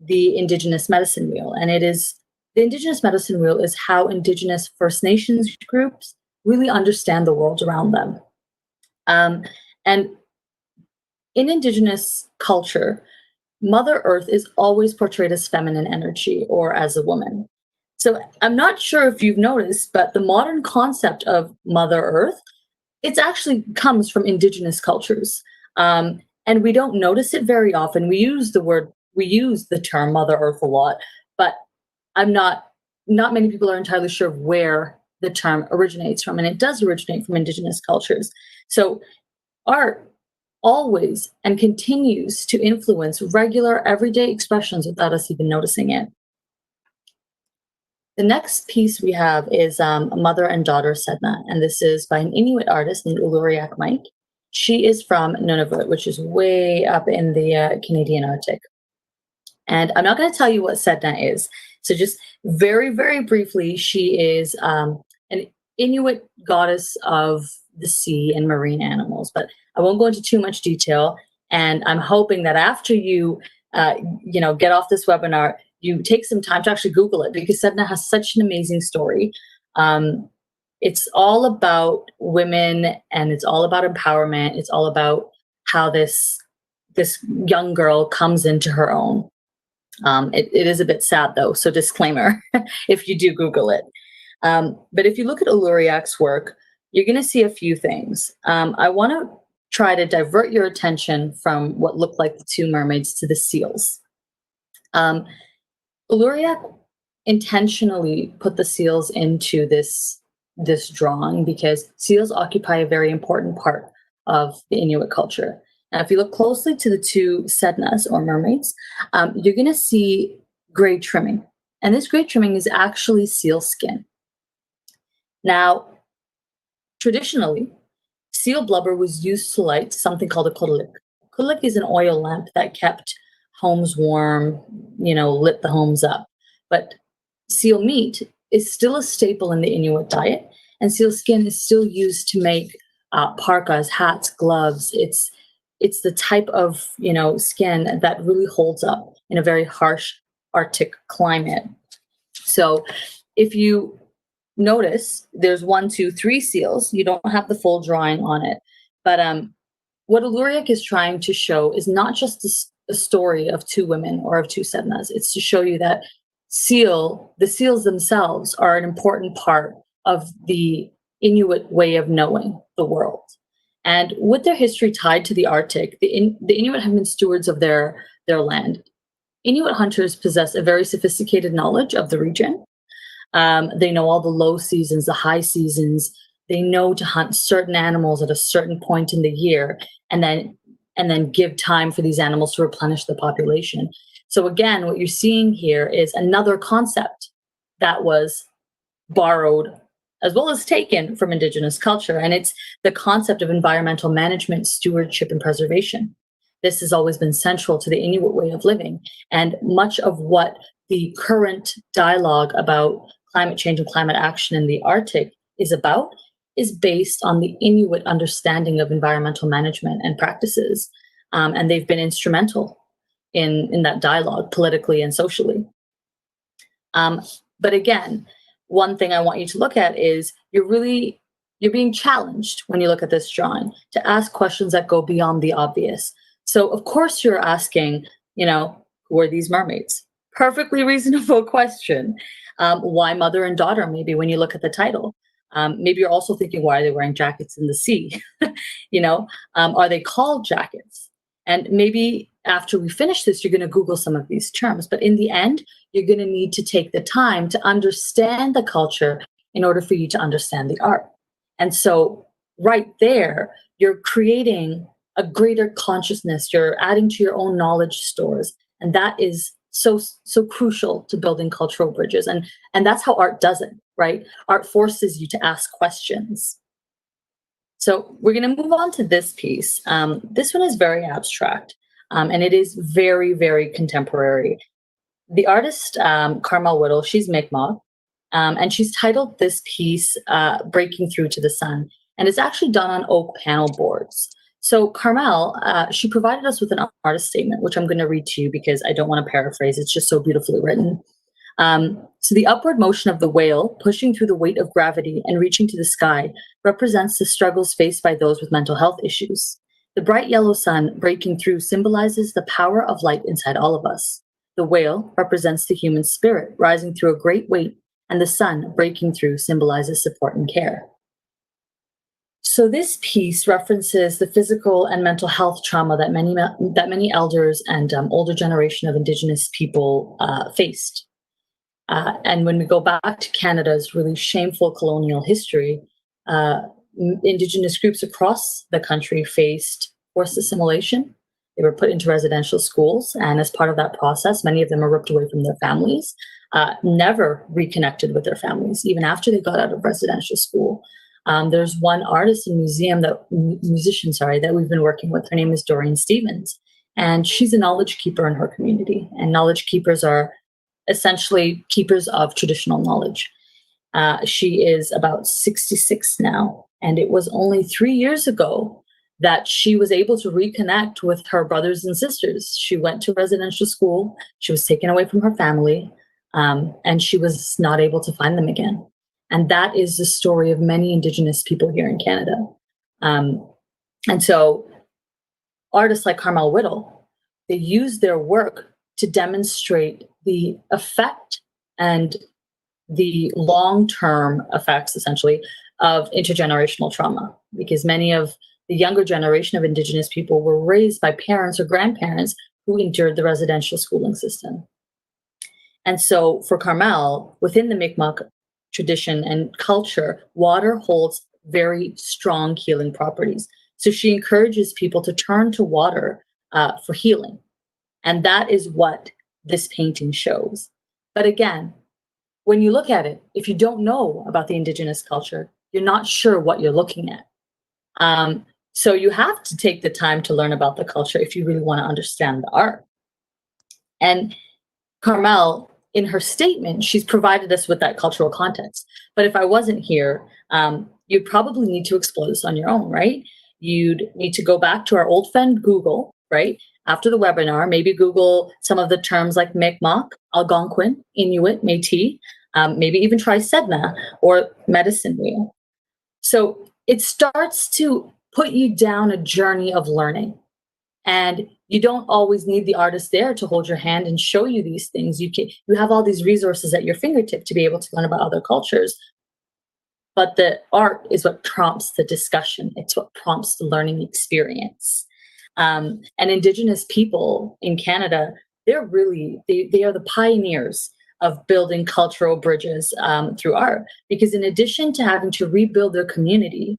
the Indigenous medicine wheel. And the Indigenous medicine wheel is how Indigenous First Nations groups really understand the world around them. And in Indigenous culture, Mother Earth is always portrayed as feminine energy or as a woman. So I'm not sure if you've noticed, but the modern concept of Mother Earth, it actually comes from Indigenous cultures. And we don't notice it very often. We use the term Mother Earth a lot, but not many people are entirely sure where the term originates from. And it does originate from Indigenous cultures. So art always and continues to influence regular everyday expressions without us even noticing it. The next piece we have is a mother and daughter Sedna, and this is by an Inuit artist named Uluriak Mike. She is from Nunavut, which is way up in the Canadian Arctic. And I'm not going to tell you what Sedna is. So just very, very briefly, she is an Inuit goddess of the sea and marine animals, but I won't go into too much detail. And I'm hoping that after you, get off this webinar, you take some time to actually Google it, because Sedna has such an amazing story. It's all about women, and it's all about empowerment. It's all about how this young girl comes into her own. It is a bit sad though, so disclaimer if you do Google it. But if you look at Uluriak's work, you're going to see a few things. I want to try to divert your attention from what looked like the two mermaids to the seals. Uluriak intentionally put the seals into this drawing because seals occupy a very important part of the Inuit culture. Now, if you look closely to the two Sednas or mermaids, you're going to see gray trimming. And this gray trimming is actually seal skin. Now, traditionally, seal blubber was used to light something called a kulik. Kulik is an oil lamp that kept homes warm, lit the homes up. But seal meat is still a staple in the Inuit diet, and seal skin is still used to make parkas, hats, gloves. It's the type of skin that really holds up in a very harsh Arctic climate. So if you notice, there's 1, 2, 3 seals. You don't have the full drawing on it, but what Uluriak is trying to show is not just a story of two women or of two Sednas. It's to show you that the seals themselves are an important part of the Inuit way of knowing the world. And with their history tied to the Arctic, the Inuit have been stewards of their land. Inuit hunters possess a very sophisticated knowledge of the region. They know all the low seasons, the high seasons. They know to hunt certain animals at a certain point in the year, and then give time for these animals to replenish the population. So again, what you're seeing here is another concept that was borrowed as well as taken from Indigenous culture, and it's the concept of environmental management, stewardship, and preservation. This has always been central to the Inuit way of living, and much of what the current dialogue about climate change and climate action in the Arctic is about is based on the Inuit understanding of environmental management and practices. And they've been instrumental in that dialogue politically and socially. But again, one thing I want you to look at is you're being challenged when you look at this drawing to ask questions that go beyond the obvious. So of course you're asking, who are these mermaids? Perfectly reasonable question. Why mother and daughter, maybe when you look at the title? Maybe you're also thinking, why are they wearing jackets in the sea? Are they called jackets? And maybe after we finish this, you're going to Google some of these terms. But in the end, you're going to need to take the time to understand the culture in order for you to understand the art. And so right there, you're creating a greater consciousness. You're adding to your own knowledge stores. And that is so crucial to building cultural bridges. And that's how art does it, right? Art forces you to ask questions. So we're going to move on to this piece. This one is very abstract, and it is very, very contemporary. The artist, Carmel Whittle, she's Mi'kmaq, and she's titled this piece, Breaking Through to the Sun. And it's actually done on oak panel boards. So Carmel, she provided us with an artist statement, which I'm going to read to you because I don't want to paraphrase. It's just so beautifully written. So the upward motion of the whale pushing through the weight of gravity and reaching to the sky represents the struggles faced by those with mental health issues. The bright yellow sun breaking through symbolizes the power of light inside all of us. The whale represents the human spirit rising through a great weight, and the sun breaking through symbolizes support and care. So this piece references the physical and mental health trauma that many elders and older generation of Indigenous people faced. And when we go back to Canada's really shameful colonial history, Indigenous groups across the country faced forced assimilation. They were put into residential schools, and as part of that process, many of them were ripped away from their families, never reconnected with their families, even after they got out of residential school. There's one artist and musician that we've been working with. Her name is Dorian Stevens, and she's a knowledge keeper in her community. And knowledge keepers are essentially keepers of traditional knowledge. She is about 66 now, and it was only 3 years ago that she was able to reconnect with her brothers and sisters. She went to residential school, she was taken away from her family, and she was not able to find them again. And that is the story of many Indigenous people here in Canada. And so artists like Carmel Whittle, they use their work to demonstrate the effect and the long-term effects, essentially, of intergenerational trauma, because many of the younger generation of Indigenous people were raised by parents or grandparents who endured the residential schooling system. And so for Carmel, within the Mi'kmaq tradition and culture, water holds very strong healing properties. So she encourages people to turn to water for healing. And that is what this painting shows. But again, when you look at it, if you don't know about the Indigenous culture, you're not sure what you're looking at. So you have to take the time to learn about the culture if you really want to understand the art. And Carmel, in her statement, she's provided us with that cultural context. But if I wasn't here, you'd probably need to explore this on your own, right? You'd need to go back to our old friend Google, right? After the webinar, maybe Google some of the terms like Mi'kmaq, Algonquin, Inuit, Métis, maybe even try Sedna or medicine wheel. So it starts to put you down a journey of learning. And you don't always need the artist there to hold your hand and show you these things. You have all these resources at your fingertip to be able to learn about other cultures. But the art is what prompts the discussion. It's what prompts the learning experience. And Indigenous people in Canada, they're really, they are the pioneers of building cultural bridges through art. Because in addition to having to rebuild their community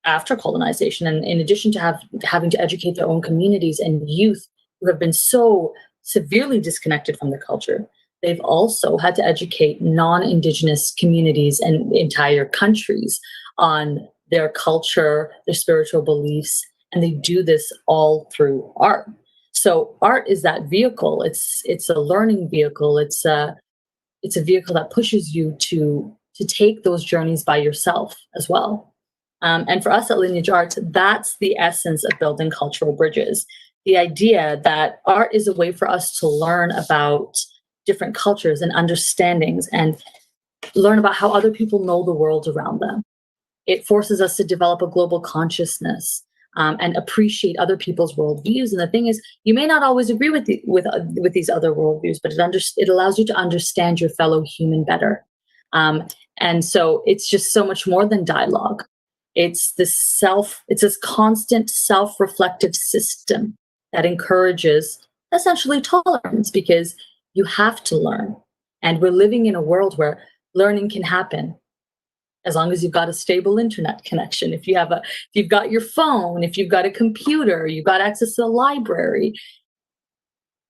after colonization, and in addition to having to educate their own communities and youth who have been so severely disconnected from their culture, they've also had to educate non-Indigenous communities and entire countries on their culture, their spiritual beliefs, and they do this all through art. So art is that vehicle. It's a learning vehicle. It's a vehicle that pushes you to take those journeys by yourself as well. And for us at Lineage Arts, that's the essence of building cultural bridges. The idea that art is a way for us to learn about different cultures and understandings and learn about how other people know the world around them. It forces us to develop a global consciousness and appreciate other people's worldviews. And the thing is, you may not always agree with these other worldviews, but it allows you to understand your fellow human better. And so it's just so much more than dialogue. It's this constant self-reflective system that encourages essentially tolerance, because you have to learn. And we're living in a world where learning can happen as long as you've got a stable internet connection. If you've got your phone, if you've got a computer, you've got access to a library,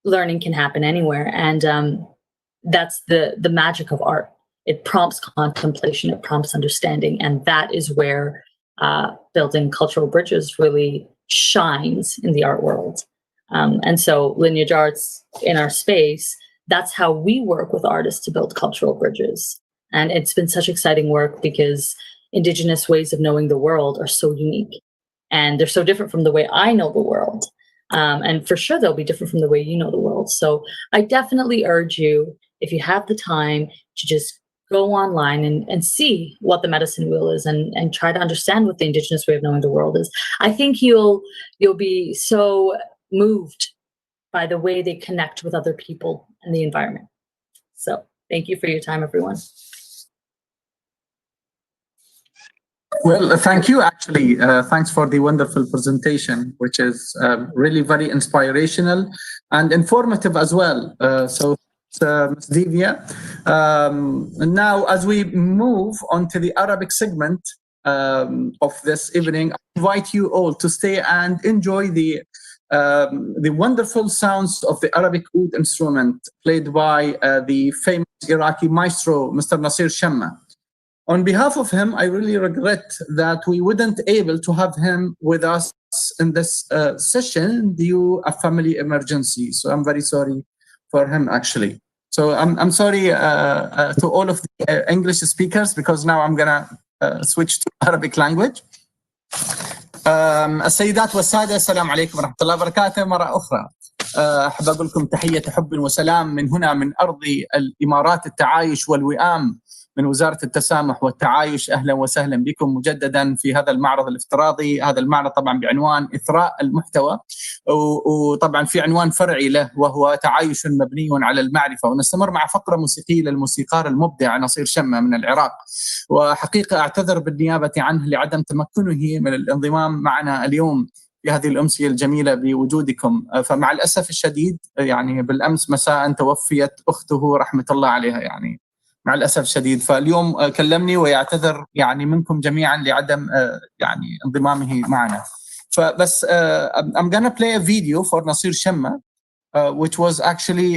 learning can happen anywhere. And that's the magic of art. It prompts contemplation, it prompts understanding, and that is where building cultural bridges really shines in the art world. And so Lineage Arts, in our space, that's how we work with artists to build cultural bridges. And it's been such exciting work because Indigenous ways of knowing the world are so unique. And they're so different from the way I know the world. And for sure, they'll be different from the way you know the world. So I definitely urge you, if you have the time, to just go online and see what the medicine wheel is and try to understand what the Indigenous way of knowing the world is. I think you'll be so moved by the way they connect with other people and the environment. So thank you for your time, everyone. Well, thank you, actually. Thanks for the wonderful presentation, which is really very inspirational and informative as well. So, Ms. Divya, now as we move on to the Arabic segment of this evening, I invite you all to stay and enjoy the wonderful sounds of the Arabic oud instrument played by the famous Iraqi maestro, Mr. Nasir Shamma. On behalf of him, I really regret that we wouldn't able to have him with us in this session due to a family emergency. So I'm very sorry for him, actually. So I'm sorry to all of the English speakers, because now I'm gonna switch to Arabic language. السيدات والسادة، السلام عليكم ورحمة الله وبركاته مرة أخرى. أحب أقول لكم تحية حب وسلام من هنا، من أرض الإمارات التعايش والوئام، من وزارة التسامح والتعايش. أهلا وسهلا بكم مجددا في هذا المعرض الافتراضي. هذا المعرض طبعا بعنوان إثراء المحتوى، وطبعا في عنوان فرعي له وهو تعايش مبني على المعرفة. ونستمر مع فقرة موسيقية للموسيقار المبدع نصير شمة من العراق، وحقيقة أعتذر بالنيابة عنه لعدم تمكنه من الانضمام معنا اليوم في هذه الأمسية الجميلة بوجودكم. فمع الأسف الشديد يعني بالأمس مساء توفيت أخته رحمة الله عليها، يعني مع الأسف الشديد. فاليوم كلمني ويعتذر يعني منكم جميعا لعدم يعني انضمامه معنا. فبس I'm gonna play a video for Nasir Shamma which was actually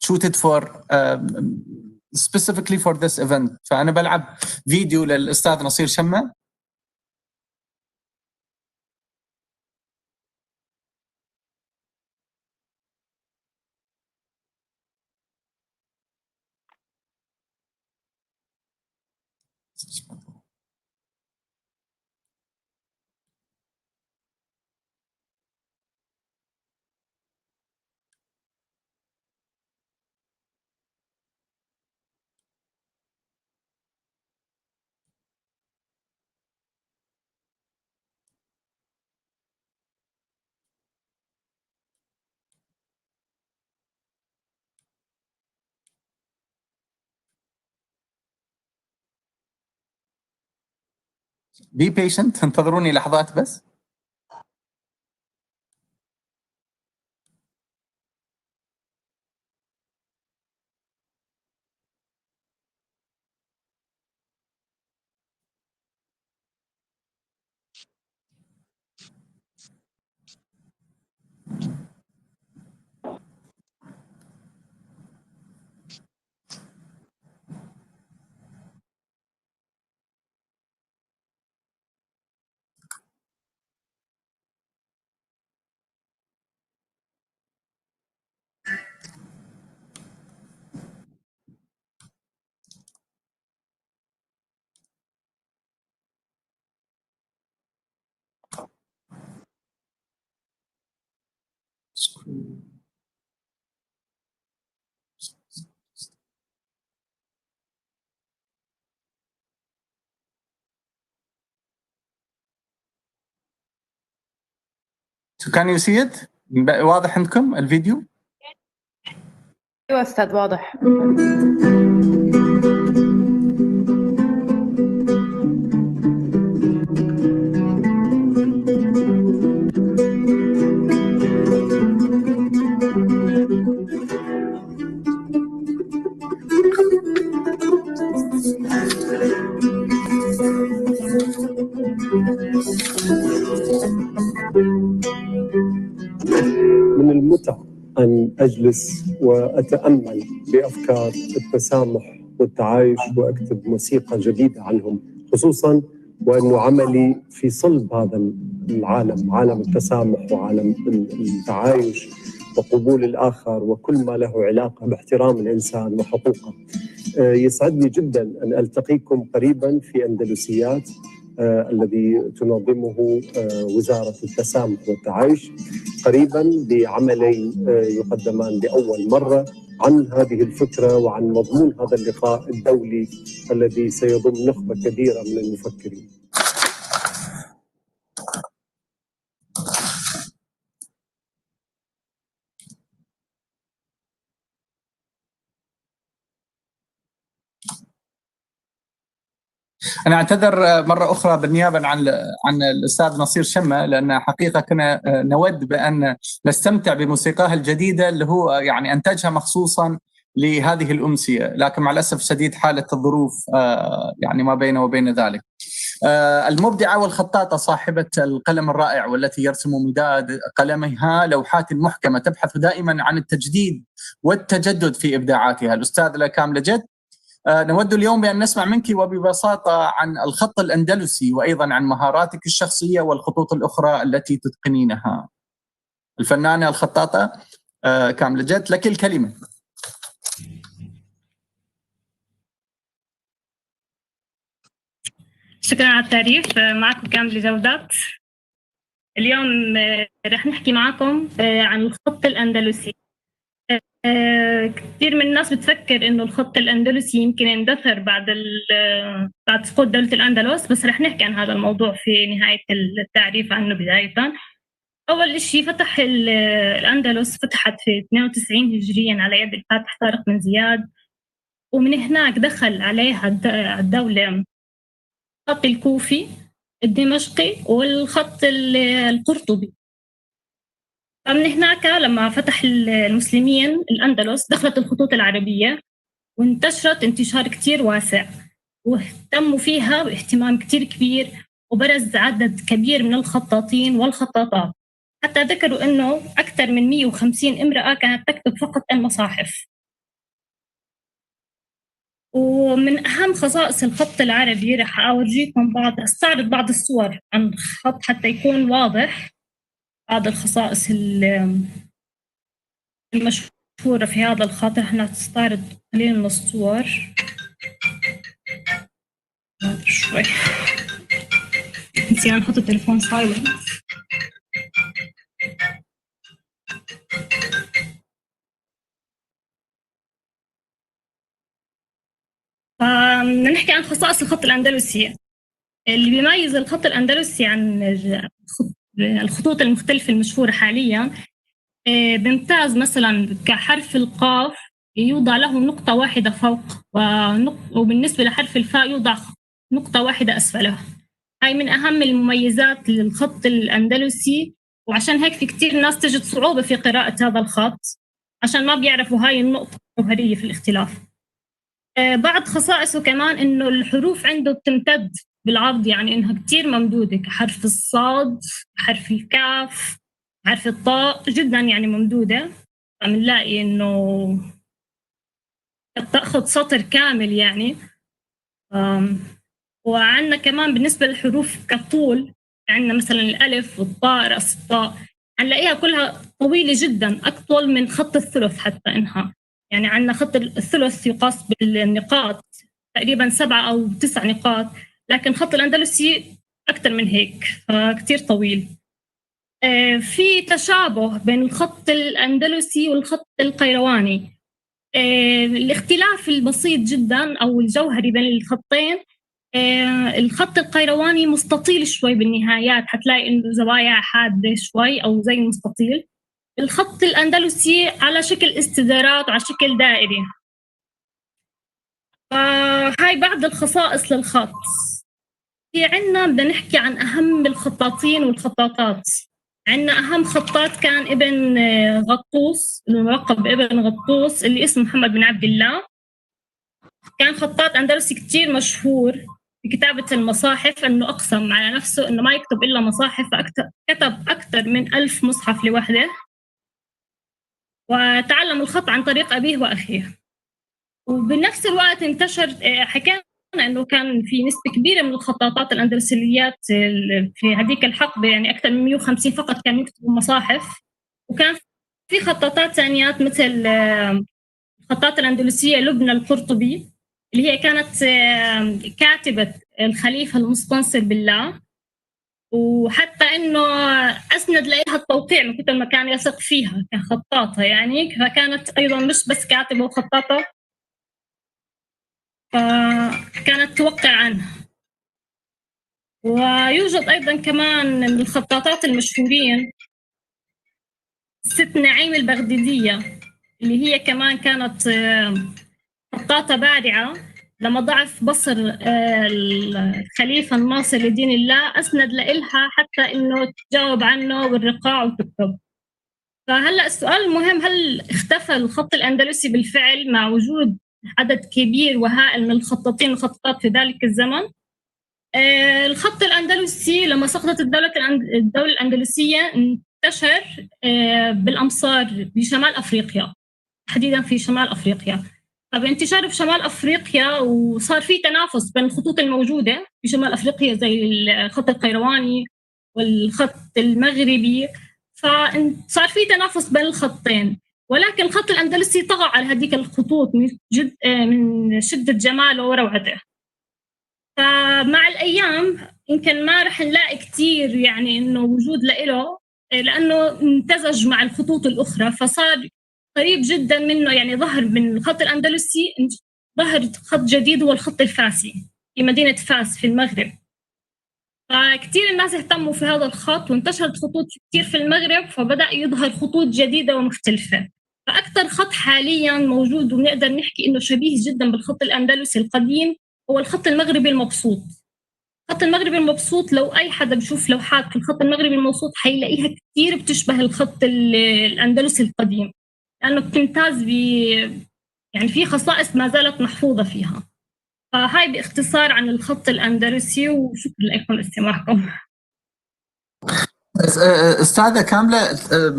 shooted for specifically for this event. فأنا بلعب فيديو للأستاذ نصير شمة. Be patient، انتظروني لحظات بس. So can you see it? واضح عندكم الفيديو؟ ايوه استاذ واضح. من المتع أن أجلس وأتأمل بأفكار التسامح والتعايش وأكتب موسيقى جديدة عنهم، خصوصاً وأنه عملي في صلب هذا العالم، عالم التسامح وعالم التعايش وقبول الآخر وكل ما له علاقة باحترام الإنسان وحقوقه. يسعدني جداً أن ألتقيكم قريباً في أندلسيات الذي تنظمه وزارة التسامح والتعايش قريباً بعملين يقدمان لأول مرة عن هذه الفكرة وعن مضمون هذا اللقاء الدولي الذي سيضم نخبة كبيرة من المفكرين. أنا أعتذر مرة أخرى بالنيابة عن الأستاذ نصير شمة، لأن حقيقة كنا نود بأن نستمتع بموسيقاه الجديدة اللي هو يعني أنتجها مخصوصا لهذه الأمسية، لكن مع الأسف الشديد حالة الظروف يعني ما بينه وبين ذلك. المبدعة والخطاطة صاحبة القلم الرائع والتي يرسم مداد قلمها لوحات محكمة تبحث دائما عن التجديد والتجدد في إبداعاتها، الأستاذة كاملة جد. نود اليوم بأن نسمع منك وببساطة عن الخط الأندلسي وأيضا عن مهاراتك الشخصية والخطوط الأخرى التي تتقنينها. الفنانة الخطاطة كاملة جد، لك الكلمة. شكرا على التعريف. معكم كاملة جودات. اليوم رح نحكي معكم عن الخط الأندلسي. كثير من الناس بتفكر إنه الخط الأندلسي يمكن اندثر بعد سقوط دولة الأندلس، بس رح نحكي عن هذا الموضوع في نهاية التعريف عنه. بداية أول شيء فتح الأندلس فتحت في 92 هجريا على يد الفاتح طارق بن زياد، ومن هناك دخل عليها الدولة الخط الكوفي الدمشقي والخط القرطبي. فمن هناك لما فتح المسلمين الأندلس دخلت الخطوط العربية وانتشرت انتشار كتير واسع، واهتموا فيها باهتمام كتير كبير، وبرز عدد كبير من الخطاطين والخطاطات، حتى ذكروا إنه أكثر من 150 امرأة كانت تكتب فقط المصاحف. ومن أهم خصائص الخط العربي رح أورجيكم أستعرض بعض الصور عن الخط حتى يكون واضح بعض الخصائص المشهورة في هذا الخط. رح نستعرض قليل من الصور شوي. نسينا نحط التليفون سايلنت. نحكي عن خصائص الخط الأندلسي. اللي بيميز الخط الأندلسي عن الخطوط المختلفة المشهورة حاليا بيمتاز مثلا كحرف القاف يوضع له نقطة واحدة فوق، وبالنسبة لحرف الفاء يوضع نقطة واحدة أسفله. هاي من أهم المميزات للخط الأندلسي، وعشان هيك في كتير ناس تجد صعوبة في قراءة هذا الخط عشان ما بيعرفوا هاي النقطة الجوهرية في الاختلاف. بعض خصائصه كمان إنه الحروف عنده بتمتد بالعرض، يعني إنها كتير ممدودة، كحرف الصاد، حرف الكاف، حرف الطاء جدا يعني ممدودة. فمنلاقي إنه تأخذ سطر كامل يعني. وعندنا كمان بالنسبة للحروف كطول، عندنا مثلا الألف والطاء رأس الطاء هنلاقيها كلها طويلة جدا، أطول من خط الثلث حتى إنها. يعني عندنا خط الثلث يقاس بالنقاط تقريبا 7 أو 9 نقاط، لكن خط الأندلسي أكثر من هيك، فكتير طويل. في تشابه بين الخط الأندلسي والخط القيرواني. الاختلاف البسيط جدا أو الجوهري بين الخطين الخط القيرواني مستطيل شوي بالنهايات، حتلاقي إنه زوايا حادة شوي أو زي المستطيل. الخط الأندلسي على شكل استدارات وعلى شكل دائري. هاي بعض الخصائص للخط. في عنا بدنا نحكي عن أهم الخطاطين والخطاطات. عنا أهم خطاط كان ابن غطوس، الملقب بابن غطوس، اللي اسمه محمد بن عبد الله. كان خطاط أندلسي كتير مشهور في كتابة المصاحف، أنه أقسم على نفسه أنه ما يكتب إلا مصاحف، كتب أكثر من 1000 مصحف لوحده. وتعلم الخط عن طريق أبيه وأخيه. وبنفس الوقت انتشر، حكينا انه كان في نسبه كبيره من الخطاطات الاندلسيات في هذيك الحقبه، يعني اكثر من 150 فقط كانوا يكتبوا مصاحف. وكان في خطاطات ثانيات مثل الخطاطه الاندلسيه لبنى القرطبي، اللي هي كانت كاتبه الخليفه المستنصر بالله، وحتى انه اسند لها التوقيع من كثر ما كان يثق فيها كخطاطه، يعني فكانت ايضا مش بس كاتبه وخطاطه، فكانت توقع عنها. ويوجد أيضا كمان من الخطاطات المشهورين ست نعيم البغدادية، اللي هي كمان كانت خطاطة بارعة. لما ضعف بصر الخليفة الناصر لدين الله أسند لإلها حتى إنه تجاوب عنه بالرقاع وتكتب. فهلأ السؤال المهم، هل اختفى الخط الأندلسي بالفعل مع وجود عدد كبير وهائل من الخطاطين والخطاطات في ذلك الزمن؟ الخط الأندلسي لما سقطت الدولة الأندلسية انتشر بالأمصار بشمال أفريقيا، تحديدا في شمال أفريقيا. فبانتشاره في شمال أفريقيا وصار في تنافس بين الخطوط الموجودة في شمال أفريقيا زي الخط القيرواني والخط المغربي، فصار في تنافس بين الخطين. ولكن الخط الأندلسي طغى على هذيك الخطوط من شدة جماله وروعته. فمع الأيام يمكن ما رح نلاقي كتير يعني إنه وجود له، لأنه امتزج مع الخطوط الأخرى، فصار قريب جدا منه. يعني ظهر من الخط الأندلسي ظهر خط جديد هو الخط الفاسي في مدينة فاس في المغرب. فكتير الناس اهتموا في هذا الخط وانتشرت خطوط كتير في المغرب، فبدأ يظهر خطوط جديدة ومختلفة. فأكثر خط حاليا موجود ونقدر نحكي إنه شبيه جدا بالخط الأندلسي القديم هو الخط المغربي المبسوط. الخط المغربي المبسوط لو أي حدا بشوف لوحات في الخط المغربي المبسوط حيلاقيها كتير بتشبه الخط الأندلسي القديم، لأنه بتمتاز يعني في خصائص ما زالت محفوظة فيها. فهاي باختصار عن الخط الأندلسي، وشكرا لكم لاستماعكم. أستاذة كاملة،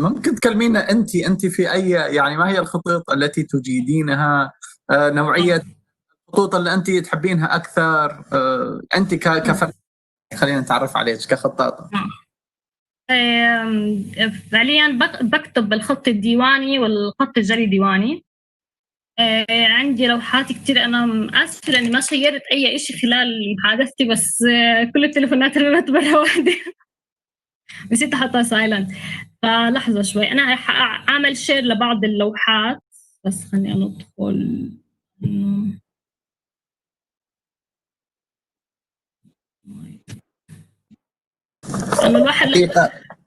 ممكن تكلمينا أنت في أي، يعني ما هي الخطوط التي تجيدينها، نوعية الخطوط اللي أنت تحبينها أكثر، أنت كفنانة، خلينا نتعرف عليك كخطاطة. فعليا بكتب بالخط الديواني والخط الجري ديواني. عندي لوحات كتير. أنا آسفة لأني ما شيرت أي إشي خلال محادثتي، بس كل التليفونات اللي برا واحدة نسيت أحطها سايلنت، فلحظة شوي. أنا رح أعمل شير لبعض اللوحات، بس خليني أدخل.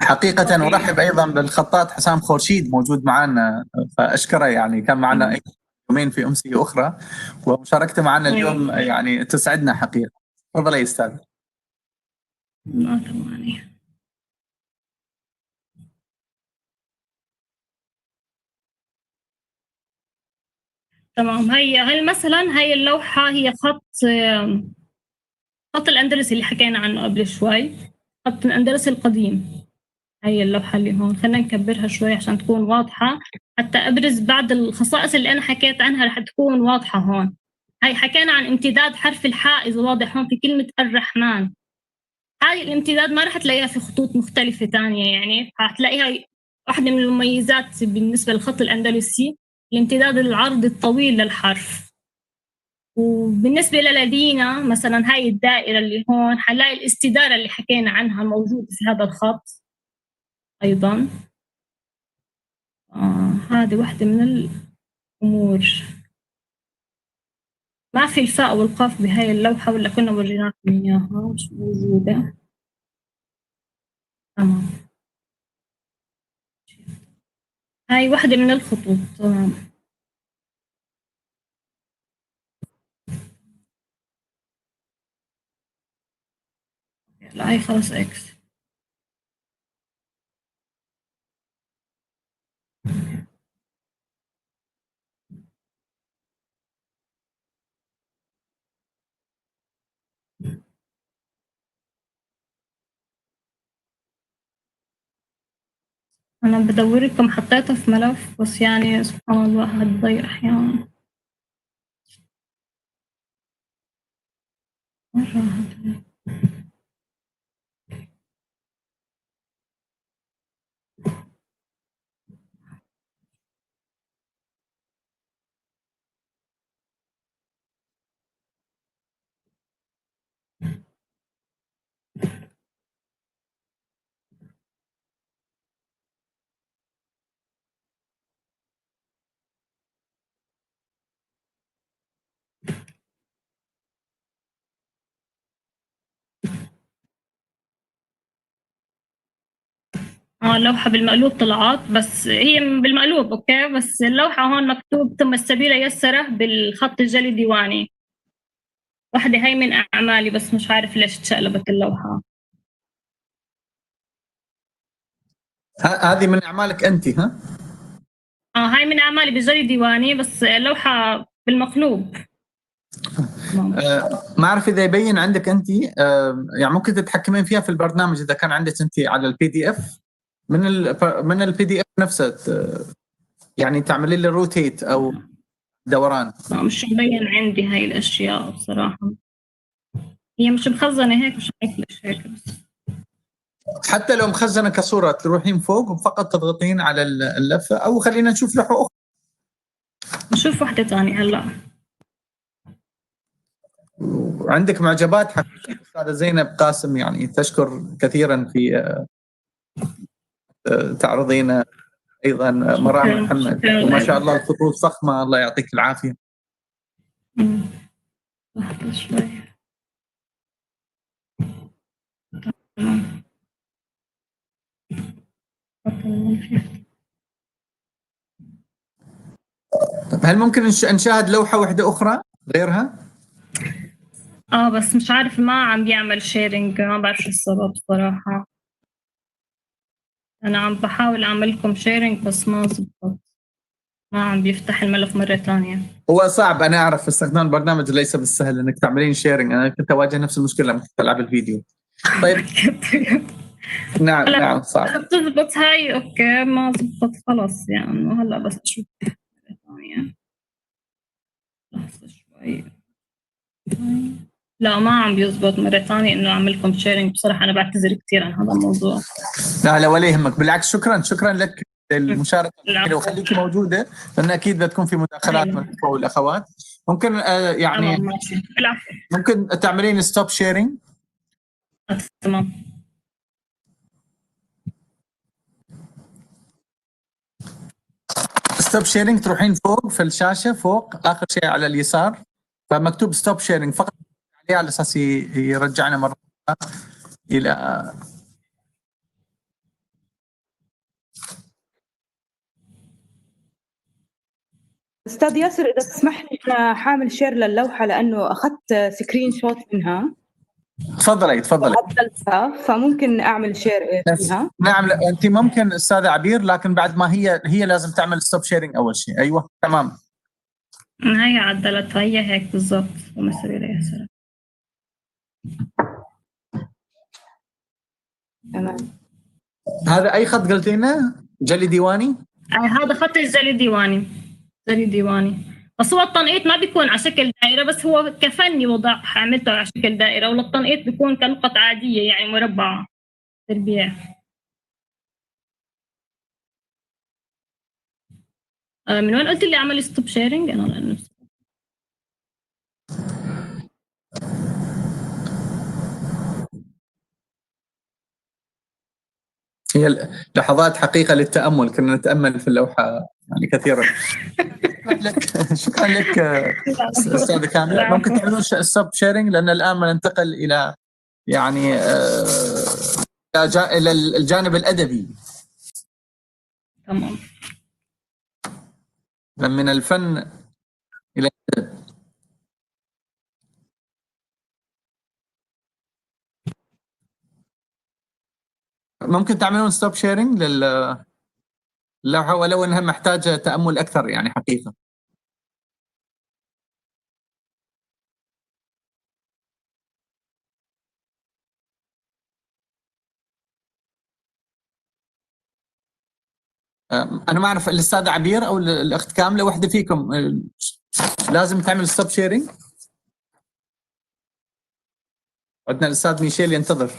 حقيقة أرحب أيضا بالخطاط حسام خورشيد موجود معنا، فأشكره، يعني كان معنا يومين في أمسية أخرى ومشاركته معنا اليوم يعني تسعدنا حقيقة. تفضل يا أستاذ. تمام. هي مثلا هي اللوحة هي خط الأندلسي اللي حكينا عنه قبل شوي، خط الأندلسي القديم. هي اللوحة اللي هون، خلينا نكبرها شوي عشان تكون واضحة، حتى أبرز بعض الخصائص اللي أنا حكيت عنها رح تكون واضحة هون. هي حكينا عن امتداد حرف الحاء، إذا واضح هون في كلمة الرحمن. هاي الامتداد ما رح تلاقيها في خطوط مختلفة تانية، يعني هتلاقيها واحدة من المميزات بالنسبة للخط الأندلسي، الامتداد العرض الطويل للحرف. وبالنسبة للدينا مثلا هاي الدائرة اللي هون حنلاقي الاستدارة اللي حكينا عنها موجودة في هذا الخط أيضا. هذه واحدة من الأمور. ما في الفاء والقاف بهاي اللوحة ولا كنا وريناكم إياها مش موجودة. تمام، هاي واحدة من الخطوط. تمام، لا هاي خلاص إكس. أنا بدور لكم، حطيتها في ملف بس يعني سبحان الله هتضيع أحيانا. مرة اللوحة بالمقلوب طلعت، بس هي بالمقلوب أوكي، بس اللوحة هون مكتوب ثم السبيل يسره بالخط الجلي ديواني. واحدة هاي من أعمالي بس مش عارف ليش تشقلبت اللوحة. هذه من أعمالك أنت ها؟ هاي من أعمالي بالجلي ديواني بس اللوحة بالمقلوب. ما أعرف إذا يبين عندك أنت، يعني ممكن تتحكمين فيها في البرنامج إذا كان عندك أنت على البي دي إف من البي دي إف نفسه، يعني تعملي لي روتيت أو دوران. مش مبين عندي هاي الأشياء بصراحة، هي مش مخزنة هيك، مش عارف ليش هيك. بس حتى لو مخزنة كصورة تروحين فوق وفقط تضغطين على اللفة، أو خلينا نشوف لوحة أخرى. نشوف واحدة ثانية هلا. وعندك معجبات حقيقية أستاذة زينب قاسم، يعني تشكر كثيرا في تعرضين أيضا مرام محمد، وما شاء الله الخطوط فخمة، الله يعطيك العافية. لحظة شوي. هل ممكن نشاهد لوحة واحدة أخرى غيرها؟ بس مش عارف، ما عم بيعمل شيرنج، ما بعرف شو السبب صراحة. أنا عم بحاول أعمل لكم شيرنج بس ما زبط، ما عم بيفتح الملف مرة ثانية. هو صعب، أنا أعرف استخدام البرنامج ليس بالسهل إنك تعملين شيرنج، أنا كنت أواجه نفس المشكلة لما كنت ألعب الفيديو. طيب نعم صعب. بتزبط هاي أوكي، ما زبط خلص يعني، هلا بس أشوف مرة ثانية. لحظة شوي. لا ما عم بيزبط مرة ثانية إنه أعمل لكم شيرنج، بصراحة أنا بعتذر كثير عن هذا الموضوع. لا ولا يهمك، بالعكس شكرا لك للمشاركة، وخليكي موجودة لأن أكيد بتكون في مداخلات من الأخوة والأخوات. ممكن يعني ممكن تعملين ستوب شيرنج. تمام. ستوب شيرنج، تروحين فوق في الشاشة فوق آخر شيء على اليسار، فمكتوب ستوب شيرنج، فقط عليه على أساس يرجعنا مرة إلى أستاذ ياسر، إذا تسمح لي أنا حامل شير للوحة لأنه أخذت سكرين شوت منها. تفضلي. فممكن أعمل شير فيها. نعم، أنت ممكن أستاذة عبير، لكن بعد ما هي لازم تعمل ستوب شيرنج أول شيء. أيوة تمام. هي عدلتها، هي هيك بالضبط. ومسوي ياسر. تمام. هذا أي خط قلتي لنا؟ جلي ديواني؟ هذا خط الجلي ديواني. جلي ديواني، بس هو التنقيط ما بيكون على شكل دائرة، بس هو كفني وضع عملته على شكل دائرة، وللتنقيط بيكون كنقط عادية يعني مربعة تربيع. من وين قلت لي أعمل ستوب شيرنج؟ أنا لأنه هي لحظات حقيقة للتأمل، كنا نتأمل في اللوحة يعني كثيرا. شكرا لك أستاذة كاملة. ممكن تعملون ستوب شيرنج لأن الآن ما ننتقل إلى يعني إلى الجانب الأدبي. تمام. من الفن إلى الأدب. ممكن تعملون ستوب شيرنج للوحة ولو أنها محتاجة تأمل أكثر يعني حقيقة. أنا ما أعرف الأستاذ عبير أو الأخت كاملة، واحدة فيكم لازم تعمل ستوب شيرنج. عندنا الأستاذ ميشيل ينتظر.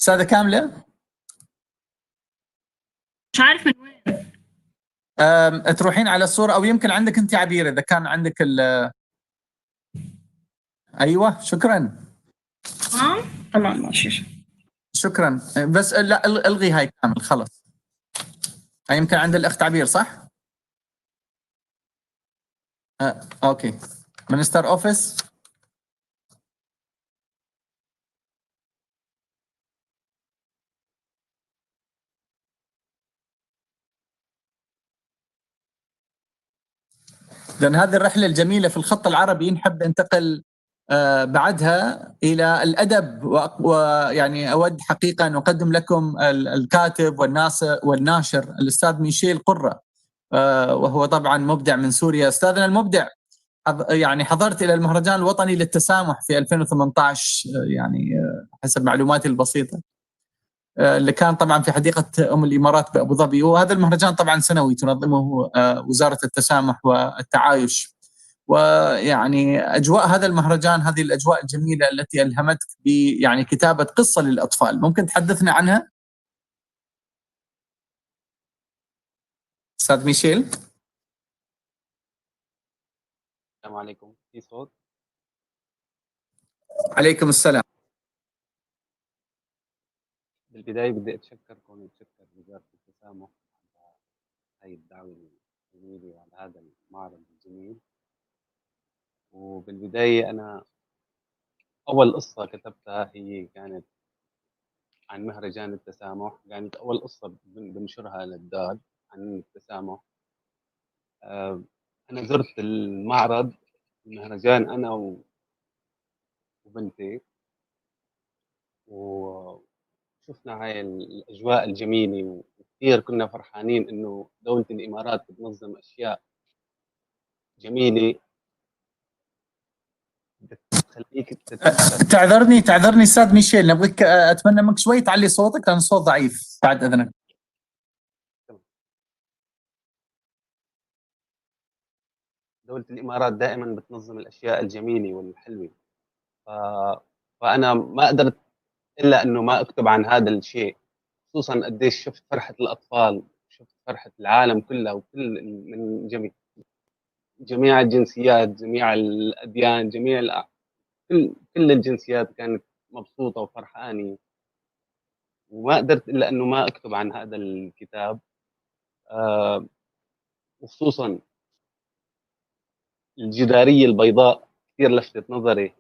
أستاذة كاملة مش عارف من وين. تروحين على الصورة أو يمكن عندك أنت عبير إذا كان عندك أيوة شكرا. تمام ماشي. شكرا. بس لا الغي هاي كامل خلص. هاي يمكن عند الأخت عبير صح؟ أوكي. مينستر أوفيس. لأن هذه الرحلة الجميلة في الخط العربي نحب ننتقل بعدها إلى الأدب، ويعني أود حقيقة أن أقدم لكم الكاتب والناشر الأستاذ ميشيل قرة، وهو طبعا مبدع من سوريا. أستاذنا المبدع يعني حضرت إلى المهرجان الوطني للتسامح في 2018 يعني حسب معلوماتي البسيطة، اللي كان طبعا في حديقة الإمارات بأبو ظبي. وهذا المهرجان طبعا سنوي تنظمه وزارة التسامح والتعايش. ويعني أجواء هذا المهرجان هذه الأجواء الجميلة التي ألهمتك يعني كتابة قصة للأطفال، ممكن تحدثنا عنها أستاذ ميشيل؟ السلام عليكم، في صوت؟ عليكم السلام. بالبداية بدي أتشكركم وأتشكر وزارة التسامح على هاي الدعوة الجميلة وعلى هذا المعرض الجميل. وبالبداية أنا أول قصة كتبتها هي كانت عن مهرجان التسامح، كانت أول قصة بنشرها للدار عن التسامح. أنا زرت المعرض المهرجان أنا وبنتي، وشفنا هاي الأجواء الجميلة، وكثير كنا فرحانين إنه دولة الإمارات بتنظم أشياء جميلة بتخليك تتأثر. تعذرني أستاذ ميشيل، نبغيك أتمنى منك شوي تعلي صوتك لأن الصوت ضعيف بعد إذنك. دولة الإمارات دائما بتنظم الأشياء الجميلة والحلوة، فأنا ما قدرت إلا إنه ما أكتب عن هذا الشيء، خصوصا قديش شفت فرحة الأطفال، شفت فرحة العالم كله وكل من جميع الجنسيات، جميع الأديان، كل الجنسيات كانت مبسوطة وفرحانة، وما قدرت إلا إنه ما أكتب عن هذا الكتاب. وخصوصا الجدارية البيضاء كثير لفتت نظري،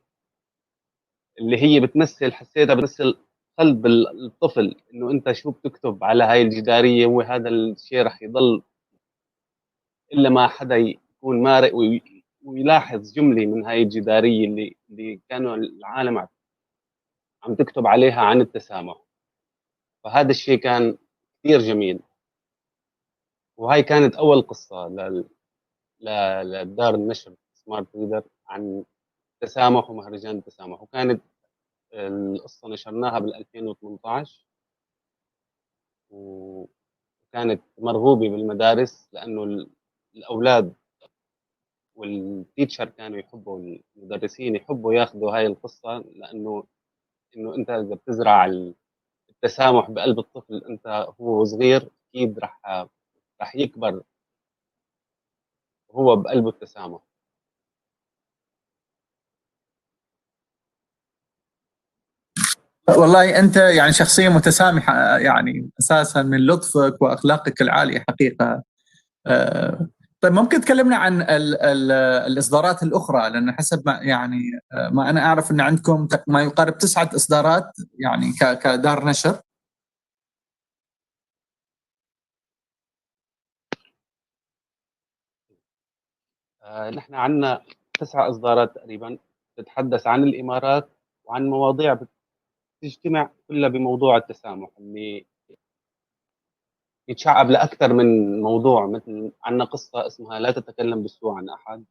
اللي هي حسيتها بتمثل قلب الطفل، إنه أنت شو بتكتب على هاي الجدارية، وهذا الشيء رح يضل إلا ما حدا يكون مارق ويلاحظ جملة من هاي الجدارية اللي كانوا العالم عم تكتب عليها عن التسامح. فهذا الشيء كان كثير جميل، وهاي كانت أول قصة لدار النشر سمارت ريدر عن التسامح ومهرجان التسامح، وكانت القصة نشرناها بال 2018، وكانت مرغوبة بالمدارس لأنه الأولاد والتيتشر كانوا يحبوا، المدرسين يحبوا ياخذوا هاي القصة، لأنه أنت إذا بتزرع التسامح بقلب الطفل أنت هو صغير أكيد رح يكبر هو بقلبه التسامح. والله أنت يعني شخصية متسامحة يعني أساسا من لطفك وأخلاقك العالية حقيقة. طيب ممكن تكلمنا عن ال الإصدارات الأخرى، لأن حسب ما يعني ما أنا أعرف أن عندكم ما يقارب 9 إصدارات يعني كدار نشر. نحن عندنا 9 إصدارات تقريبا تتحدث عن الإمارات وعن مواضيع تجتمع كلها بموضوع التسامح اللي يتشعب لأكثر من موضوع. مثل عندنا قصة اسمها لا تتكلم بالسوء عن أحد،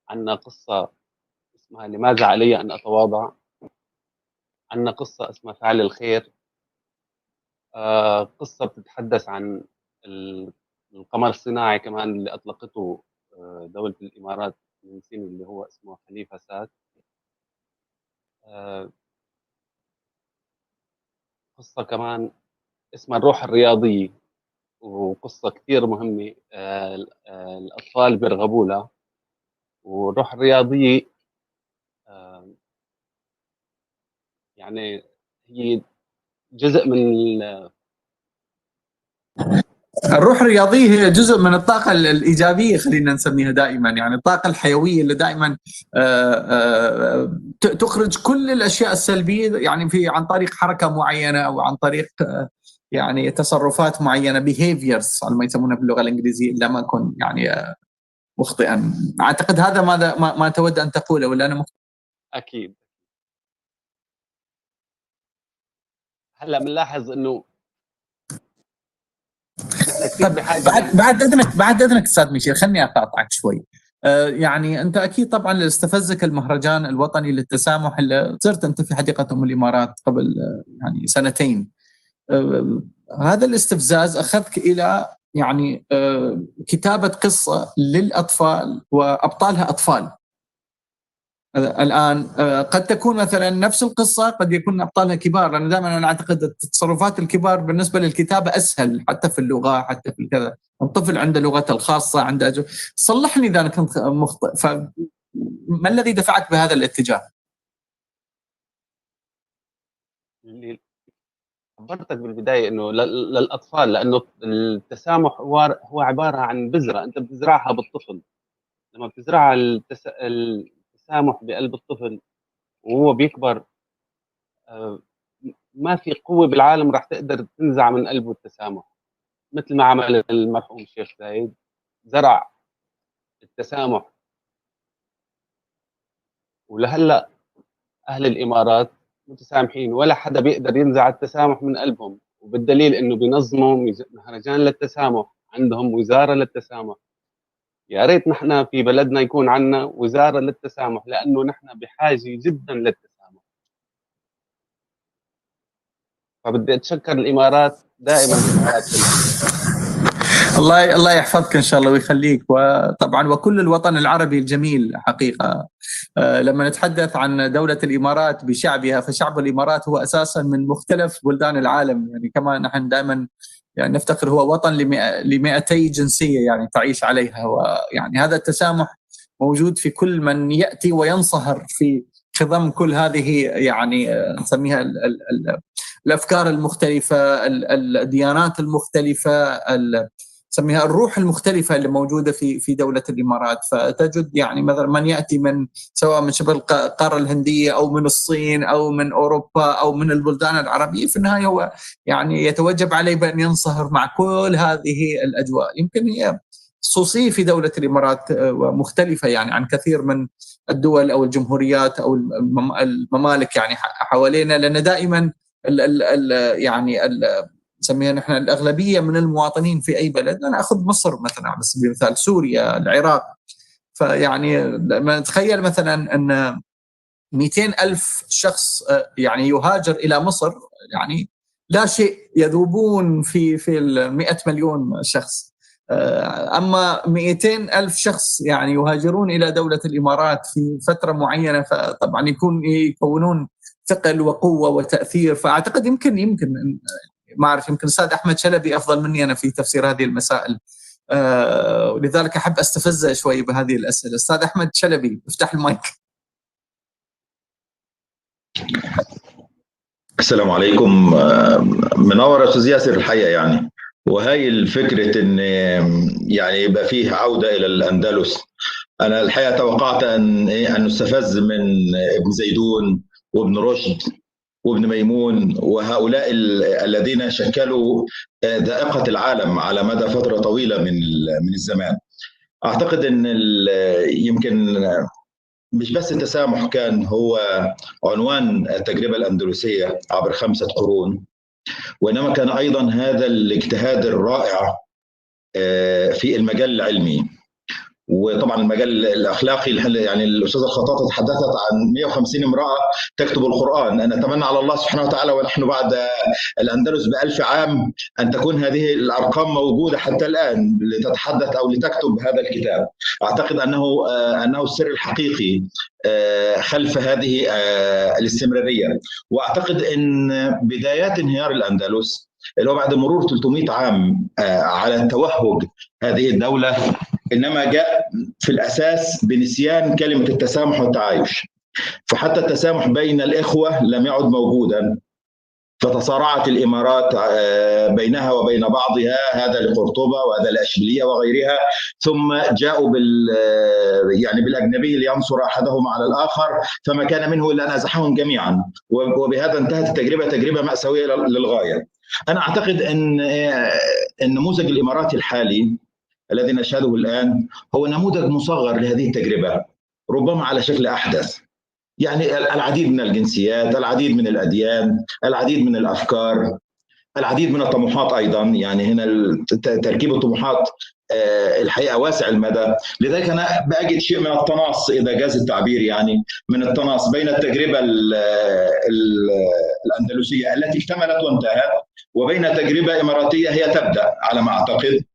عندنا قصة اسمها لماذا علي أن أتواضع، عندنا قصة اسمها فعل الخير، قصة بتتحدث عن القمر الصناعي كمان اللي أطلقته دولة الإمارات من سنة اللي هو اسمه خليفة سات. قصة كمان اسمها الروح الرياضية، وقصة كثير مهمة الأطفال بيرغبوا لها. والروح الرياضية يعني هي جزء من الروح الرياضية هي جزء من الطاقة الإيجابية، خلينا نسميها دائما، يعني الطاقة الحيوية اللي دائما تخرج كل الأشياء السلبية يعني في عن طريق حركة معينة أو عن طريق يعني تصرفات معينة behaviors على ما يسمونها باللغة الإنجليزية، إلا ما أكون يعني مخطئا. أعتقد هذا ما تود أن تقوله، ولا أنا مخطئ؟ أكيد. هلا بنلاحظ إنه طيب بعد اذنك استاذ ميشيل، خلني اقاطعك شوي. يعني انت اكيد طبعا اللي استفزك المهرجان الوطني للتسامح اللي صرت انت في حديقه الامارات قبل يعني 2 سنين. هذا الاستفزاز اخذك الى يعني كتابه قصه للاطفال وابطالها اطفال. الآن قد تكون مثلا نفس القصة قد يكون أبطالها كبار، لأن دائما أنا أعتقد تصرفات الكبار بالنسبة للكتابة أسهل، حتى في اللغة حتى في الكذا. الطفل عنده لغته الخاصة، عنده صلحني إذا أنا كنت مخطئ، فما الذي دفعك بهذا الاتجاه؟ اللي خبرتك بالبداية إنه للأطفال، لأنه التسامح هو عبارة عن بذرة أنت بتزرعها بالطفل. لما بتزرع التسامح بقلب الطفل وهو بيكبر ما في قوة بالعالم راح تقدر تنزع من قلبه التسامح، مثل ما عمل المرحوم الشيخ زايد، زرع التسامح. ولهلا أهل الإمارات متسامحين، ولا حدا بيقدر ينزع التسامح من قلبهم، وبالدليل إنه بينظموا مهرجان للتسامح، عندهم وزارة للتسامح. يا ريت نحن في بلدنا يكون عندنا وزارة للتسامح، لأنه نحن بحاجة جدا للتسامح. فبدي أتشكر الإمارات دائما الله يحفظك إن شاء الله ويخليك، وطبعا وكل الوطن العربي الجميل حقيقة. لما نتحدث عن دولة الإمارات بشعبها، فشعب الإمارات هو أساسا من مختلف بلدان العالم، يعني كما نحن دائما يعني نفتخر هو وطن ل200 جنسية يعني تعيش عليها. ويعني هذا التسامح موجود في كل من يأتي وينصهر في خضم كل هذه يعني نسميها الأفكار المختلفة، الديانات المختلفة، نسميها الروح المختلفة اللي موجودة في دولة الإمارات. فتجد يعني مثلا من يأتي من سواء من شبه القارة الهندية أو من الصين أو من أوروبا أو من البلدان العربية، في النهاية هو يعني يتوجب عليه بأن ينصهر مع كل هذه الأجواء. يمكن هي خصوصية في دولة الإمارات ومختلفة يعني عن كثير من الدول أو الجمهوريات أو الممالك يعني حوالينا، لأن دائما يعني نسميها نحن الأغلبية من المواطنين في أي بلد. أنا أخذ مصر مثلا على سبيل المثال، سوريا، العراق. فيعني لما نتخيل مثلا أن 200,000 شخص يعني يهاجر إلى مصر، يعني لا شيء، يذوبون في 100 مليون شخص. أما 200,000 شخص يعني يهاجرون إلى دولة الإمارات في فترة معينة، فطبعا يكونون ثقل وقوة وتأثير. فأعتقد يمكن ما أعرف، يمكن الأستاذ أحمد شلبي أفضل مني أنا في تفسير هذه المسائل، ولذلك أحب أستفزه شوي بهذه الأسئلة. أستاذ أحمد شلبي افتح المايك. السلام عليكم. منور يا استاذ ياسر الحقيقه يعني، وهي الفكره ان يعني يبقى فيه عوده الى الاندلس. انا الحقيقه توقعت ان نستفز من ابن زيدون وابن رشد وابن ميمون وهؤلاء الذين شكلوا ذائقه العالم على مدى فتره طويله من الزمان. اعتقد ان يمكن مش بس التسامح كان هو عنوان التجربة الأندلسية عبر 5 قرون، وإنما كان أيضا هذا الاجتهاد الرائع في المجال العلمي، وطبعا المجال الأخلاقي. يعني الأستاذة الخطاطة تحدثت عن 150 امرأة تكتب القرآن. أنا أتمنى على الله سبحانه وتعالى ونحن بعد الأندلس ب1000 عام أن تكون هذه الأرقام موجودة حتى الآن لتتحدث أو لتكتب هذا الكتاب. أعتقد أنه السر الحقيقي خلف هذه الاستمرارية. وأعتقد أن بدايات انهيار الأندلس اللي هو بعد مرور 300 عام على توهج هذه الدولة إنما جاء في الأساس بنسيان كلمة التسامح والتعايش. فحتى التسامح بين الإخوة لم يعد موجودا، فتصارعت الإمارات بينها وبين بعضها، هذا لقرطبة وهذا لأشبيلية وغيرها، ثم جاءوا يعني بالأجنبي لينصر أحدهما على الآخر، فما كان منه إلا أن أزحهم جميعا، وبهذا انتهت التجربة تجربة مأساوية للغاية. أنا أعتقد أن النموذج الإماراتي الحالي الذي نشهده الآن هو نموذج مصغر لهذه التجربة، ربما على شكل أحدث. يعني العديد من الجنسيات، العديد من الأديان، العديد من الأفكار، العديد من الطموحات أيضا. يعني هنا تركيب الطموحات الحقيقة واسع المدى. لذلك أنا بأجد شيء من التناص إذا جاز التعبير، يعني من التناص بين التجربة الأندلسية التي اكتملت وانتهت وبين تجربة إماراتية هي تبدأ على ما أعتقد.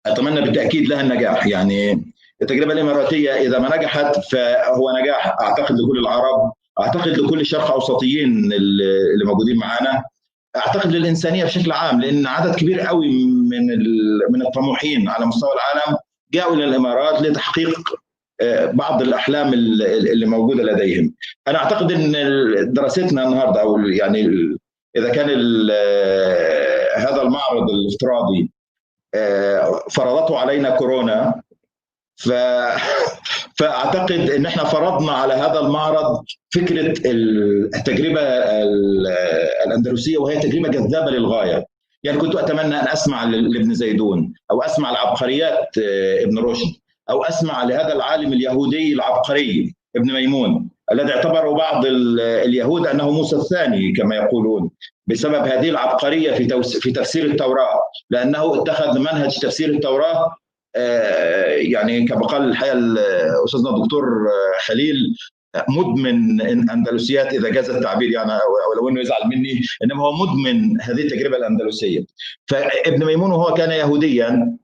أتمنى بالتأكيد لها النجاح. يعني التجربة الإماراتية إذا ما نجحت فهو نجاح أعتقد لكل العرب، أعتقد لكل الشرق أوسطيين اللي موجودين معانا، أعتقد للإنسانية بشكل عام، لأن عدد كبير قوي من الطموحين على مستوى العالم جاءوا إلى الإمارات لتحقيق بعض الأحلام اللي موجودة لديهم. أنا أعتقد أن دراستنا النهاردة أو يعني إذا كان هذا المعرض الافتراضي فرضته علينا كورونا، فأعتقد أن احنا فرضنا على هذا المعرض فكرة التجربة الأندلسية، وهي تجربة جذابة للغاية. يعني كنت أتمنى أن أسمع لابن زيدون، أو أسمع لعبقريات ابن رشد، أو أسمع لهذا العالم اليهودي العبقري ابن ميمون الذي اعتبره بعض اليهود أنه موسى الثاني كما يقولون، بسبب هذه العبقرية في تفسير التوراة، لأنه اتخذ منهج تفسير التوراة يعني كما قال الحقيقة أستاذنا الدكتور خليل مدمن أندلسيات إذا جاز التعبير، يعني ولو أنه يزعل مني، إنما هو مدمن هذه التجربة الأندلسية. فابن ميمون وهو كان يهوديا،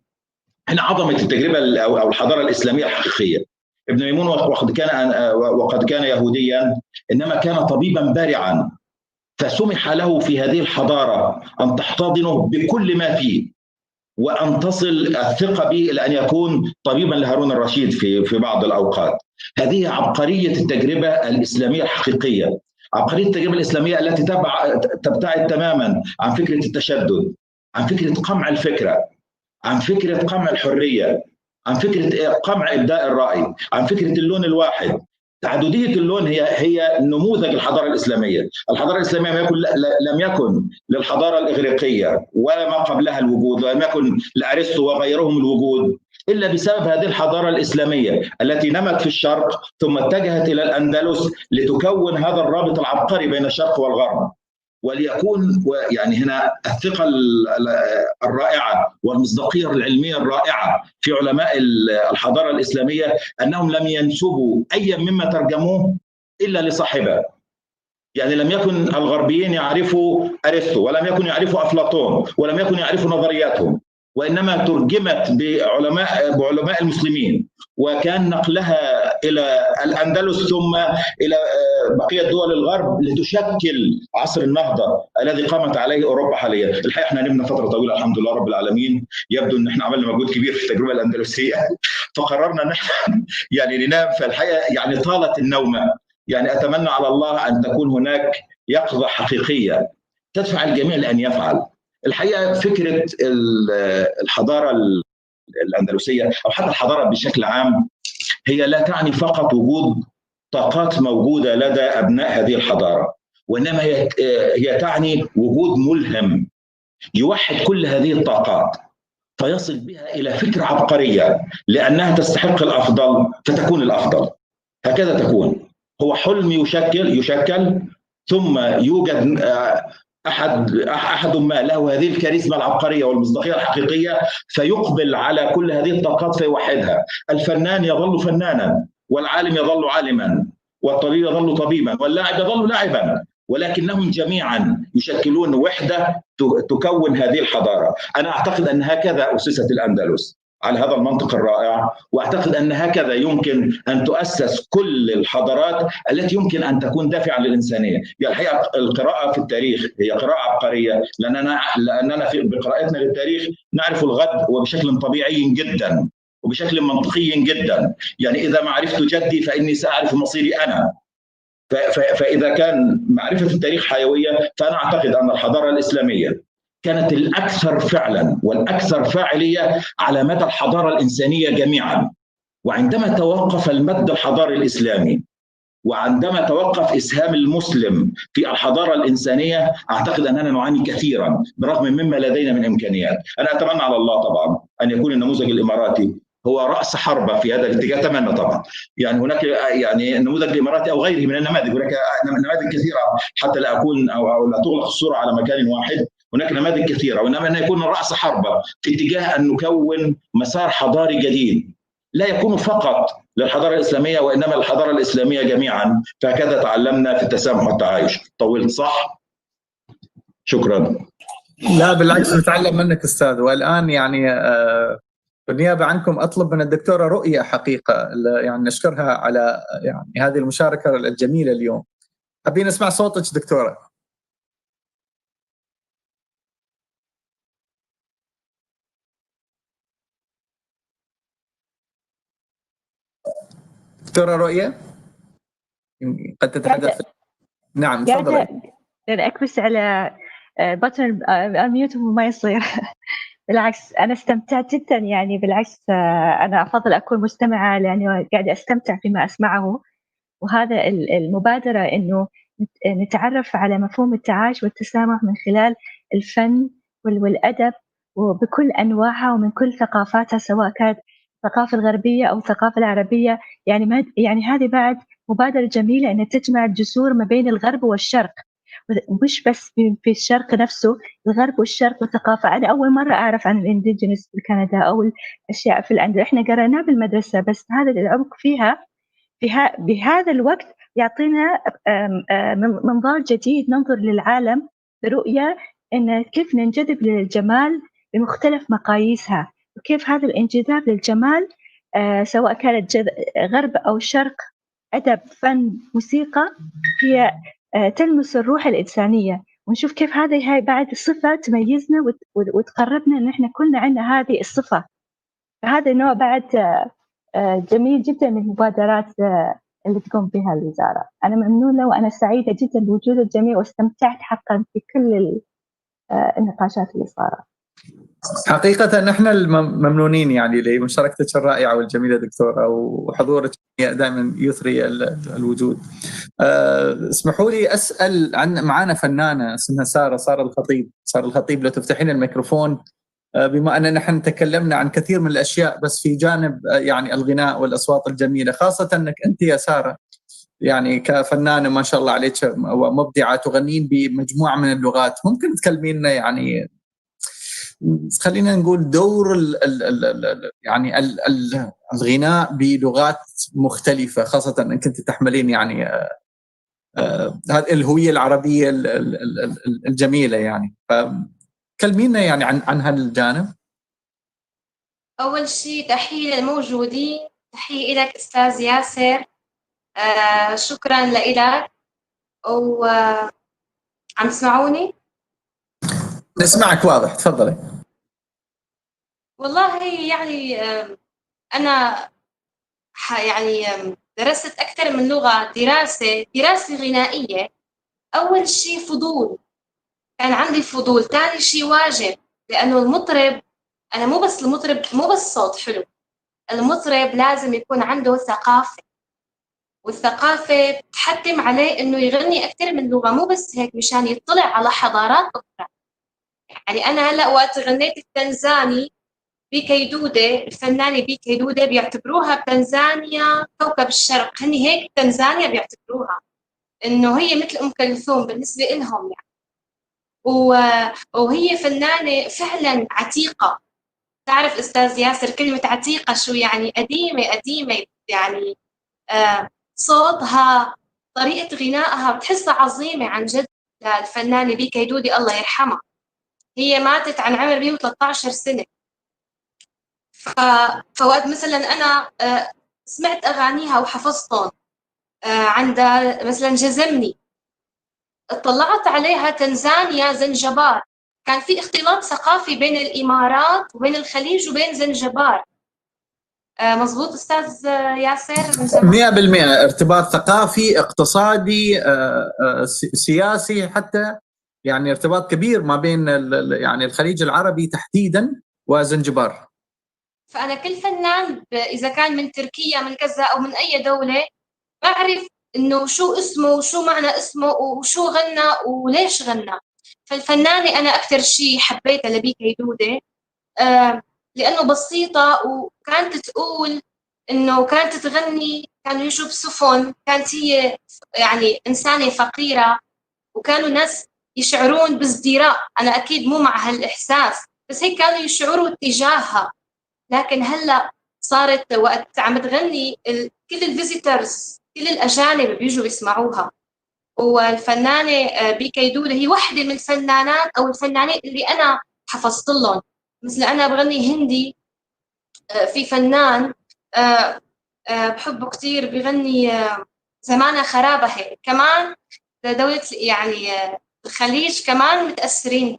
احنا عظمة التجربة أو الحضارة الإسلامية الحقيقية. ابن ميمون وقد كان يهوديا، إنما كان طبيبا بارعا، فسمح له في هذه الحضارة أن تحتضنه بكل ما فيه، وأن تصل الثقة به إلى أن يكون طبيبا لهارون الرشيد في بعض الأوقات. هذه عبقرية التجربة الإسلامية الحقيقية، عبقرية التجربة الإسلامية التي تبتعد تماما عن فكرة التشدد، عن فكرة قمع الفكرة، عن فكرة قمع الحرية، عن فكرة قمع إبداء الرأي، عن فكرة اللون الواحد. تعددية اللون هي نموذج الحضارة الإسلامية. الحضارة الإسلامية لم يكن للحضارة الإغريقية ولا ما قبلها الوجود، ولم يكن لأرسطو وغيرهم الوجود، إلا بسبب هذه الحضارة الإسلامية التي نمت في الشرق ثم اتجهت إلى الأندلس لتكون هذا الرابط العبقري بين الشرق والغرب. وليكون يعني هنا الثقة الرائعة والمصداقية العلمية الرائعة في علماء الحضارة الإسلامية أنهم لم ينسبوا أي مما ترجموه إلا لصاحبه. يعني لم يكن الغربيين يعرفوا أرسطو، ولم يكن يعرفوا أفلاطون، ولم يكن يعرفوا نظرياتهم، وإنما ترجمت بعلماء المسلمين، وكان نقلها إلى الأندلس ثم إلى بقية دول الغرب لتشكل عصر النهضة الذي قامت عليه أوروبا حاليا. الحقيقة احنا نمنا فترة طويلة الحمد لله رب العالمين، يبدو أن احنا عملنا مجهود كبير في التجربة الأندلسية، فقررنا أن احنا يعني ننام. فالحقيقة يعني طالت النومة. يعني أتمنى على الله أن تكون هناك يقظة حقيقية تدفع الجميع لأن يفعل. الحقيقة فكرة الحضارة الأندلسية أو حتى الحضارة بشكل عام هي لا تعني فقط وجود طاقات موجودة لدى أبناء هذه الحضارة، وإنما هي تعني وجود ملهم يوحد كل هذه الطاقات فيصل بها إلى فكرة عبقرية، لأنها تستحق الأفضل فتكون الأفضل. هكذا تكون. هو حلم يشكل ثم يوجد أحد ما له هذه الكاريزما العبقرية والمصداقية الحقيقية فيقبل على كل هذه الطاقات فيوحدها. الفنان يظل فنانا، والعالم يظل عالما، والطبيب يظل طبيبا، واللاعب يظل لاعبا، ولكنهم جميعا يشكلون وحدة تكون هذه الحضارة. أنا أعتقد أن هكذا أسست الأندلس على هذا المنطق الرائع، وأعتقد أن هكذا يمكن أن تؤسس كل الحضارات التي يمكن أن تكون دافعة للإنسانية. يعني الحقيقة القراءة في التاريخ هي قراءة عبقرية، لأننا بقراءتنا للتاريخ نعرف الغد وبشكل طبيعي جدا وبشكل منطقي جدا. يعني إذا ما عرفت جدي فإني سأعرف مصيري أنا. فإذا كان معرفة التاريخ حيوية، فأنا أعتقد أن الحضارة الإسلامية كانت الأكثر فعلا والأكثر فاعلية على مدى الحضارة الإنسانية جميعا. وعندما توقف المد الحضاري الإسلامي وعندما توقف إسهام المسلم في الحضارة الإنسانية، أعتقد أننا نعاني كثيرا برغم مما لدينا من إمكانيات. أنا أتمنى على الله طبعا أن يكون النموذج الإماراتي هو رأس حربة في هذا الاتجاه. أتمنى طبعا. يعني هناك يعني النموذج الإماراتي أو غيره من النماذج، هناك نماذج كثيرة حتى لا أكون أو لا تغلق الصورة على مكان واحد. هناك نماذج كثيرة، وإنما أن يكون رأس حربة في اتجاه أن نكون مسار حضاري جديد لا يكون فقط للحضارة الإسلامية وإنما الحضارة الإسلامية جميعا. فهكذا تعلمنا في التسامح والتعايش. طولت صح؟ شكرا. لا بالعكس، نتعلم منك أستاذ. والآن يعني بالنيابة عنكم أطلب من الدكتورة رؤية حقيقة يعني نشكرها على يعني هذه المشاركة الجميلة اليوم. حابين نسمع صوتك دكتورة. دكتورة رؤية قد تتحدث. نعم تفضلي. أنا أكبس على بطن الميوت وما يصير. بالعكس أنا استمتعت جدا، يعني بالعكس أنا أفضل أكون مستمعة لأنه قاعدة أستمتع فيما أسمعه. وهذا المبادرة إنه نتعرف على مفهوم التعايش والتسامح من خلال الفن والأدب وبكل أنواعها ومن كل ثقافاتها، سواء كانت الثقافة الغربية أو الثقافة العربية. يعني هذه بعد مبادرة جميلة أن تجمع الجسور ما بين الغرب والشرق، مش بس في الشرق نفسه، الغرب والشرق والثقافة. أنا أول مرة أعرف عن الإنديجينس في كندا أو الأشياء في الأندلس، إحنا قرأناه بالمدرسة، بس هذا العمق فيها بهذا الوقت يعطينا منظار جديد ننظر للعالم برؤية إن كيف ننجذب للجمال بمختلف مقاييسها، وكيف هذا الانجذاب للجمال سواء كانت غرب أو شرق، أدب، فن، موسيقى، هي تلمس الروح الإنسانية. ونشوف كيف هذه بعد الصفة تميزنا وتقربنا إن إحنا كلنا عندنا هذه الصفة. هذا النوع بعد جميل جدا من المبادرات اللي تقوم بها الوزارة. أنا ممنونة وأنا سعيدة جدا بوجود الجميع، واستمتعت حقا في كل النقاشات اللي صارت. حقيقة نحن الممنونين يعني لمشاركتك الرائعة والجميلة دكتورة، وحضورك دائما يثري الوجود. اسمحوا لي أسأل عن معانا فنانة اسمها سارة الخطيب. لو تفتحين الميكروفون، بما أننا نحن تكلمنا عن كثير من الأشياء بس في جانب يعني الغناء والأصوات الجميلة، خاصة أنك أنت يا سارة يعني كفنانة ما شاء الله عليك ومبدعة تغنين بمجموعة من اللغات. ممكن تكلمينا يعني خلينا نقول دور يعني الغناء بلغات مختلفة، خاصة أنك أنت تحملين يعني هذه الهوية العربية الجميلة يعني. كلمينا يعني عن هالجانب. أول شيء تحية للموجودين، تحية لك أستاذ ياسر، شكرا لك. عم تسمعوني؟ نسمعك واضح، تفضلي. والله يعني أنا يعني درست أكثر من لغة، دراسة غنائية. أول شيء فضول، كان عندي فضول. ثاني شيء واجب، لأنه المطرب، أنا مو بس المطرب، مو بس صوت حلو، المطرب لازم يكون عنده ثقافة، والثقافة تحتم عليه إنه يغني أكثر من لغة، مو بس هيك مشان يطلع على حضارات أخرى. يعني أنا هلأ وقت غنيت التنزاني بكيدودة، الفنانة بكيدودة بيعتبروها بتنزانيا كوكب الشرق، هني هيك تنزانيا بيعتبروها إنه هي مثل أم كلثوم بالنسبة لهم يعني. وهي فنانة فعلا عتيقة. تعرف أستاذ ياسر كلمة عتيقة شو يعني؟ قديمة قديمة يعني. صوتها، طريقة غنائها بتحسها عظيمة عن جد. الفنانة بي كيدودي الله يرحمها، هي ماتت عن عمر 113 سنة. فوقت مثلا أنا سمعت أغانيها وحفظتهم، عندها مثلا جزمني، اطلعت عليها تنزانيا زنجبار، كان في اختلاط ثقافي بين الإمارات وبين الخليج وبين زنجبار. مظبوط أستاذ ياسر؟ 100% ارتباط ثقافي، اقتصادي، سياسي، حتى يعني ارتباط كبير ما بين يعني الخليج العربي تحديدا وزنجبار. فأنا كل فنان إذا كان من تركيا من كذا أو من أي دولة بعرف إنه شو اسمه وشو معنى اسمه وشو غنى وليش غنى. فالفنانة أنا أكثر شيء حبيتها لبي كيدودة لأنه بسيطة، وكانت تقول إنه كانت تغني، كانوا يجوا بسفن، كانت هي يعني إنسانة فقيرة، وكانوا ناس يشعرون بازدراء. أنا أكيد مو مع هالإحساس، بس هيك كانوا يشعروا تجاهها. لكن هلأ صارت وقت عم تغني كل الفيزيترز، كل الأجانب بيجوا يسمعوها. والفنانة بي كيدودة هي واحدة من الفنانات أو الفنانين اللي أنا حفظت لهم. مثل أنا بغني هندي، في فنان بحبه كتير بغني زمانة خرابة، هيك كمان دولة يعني الخليج كمان متأثرين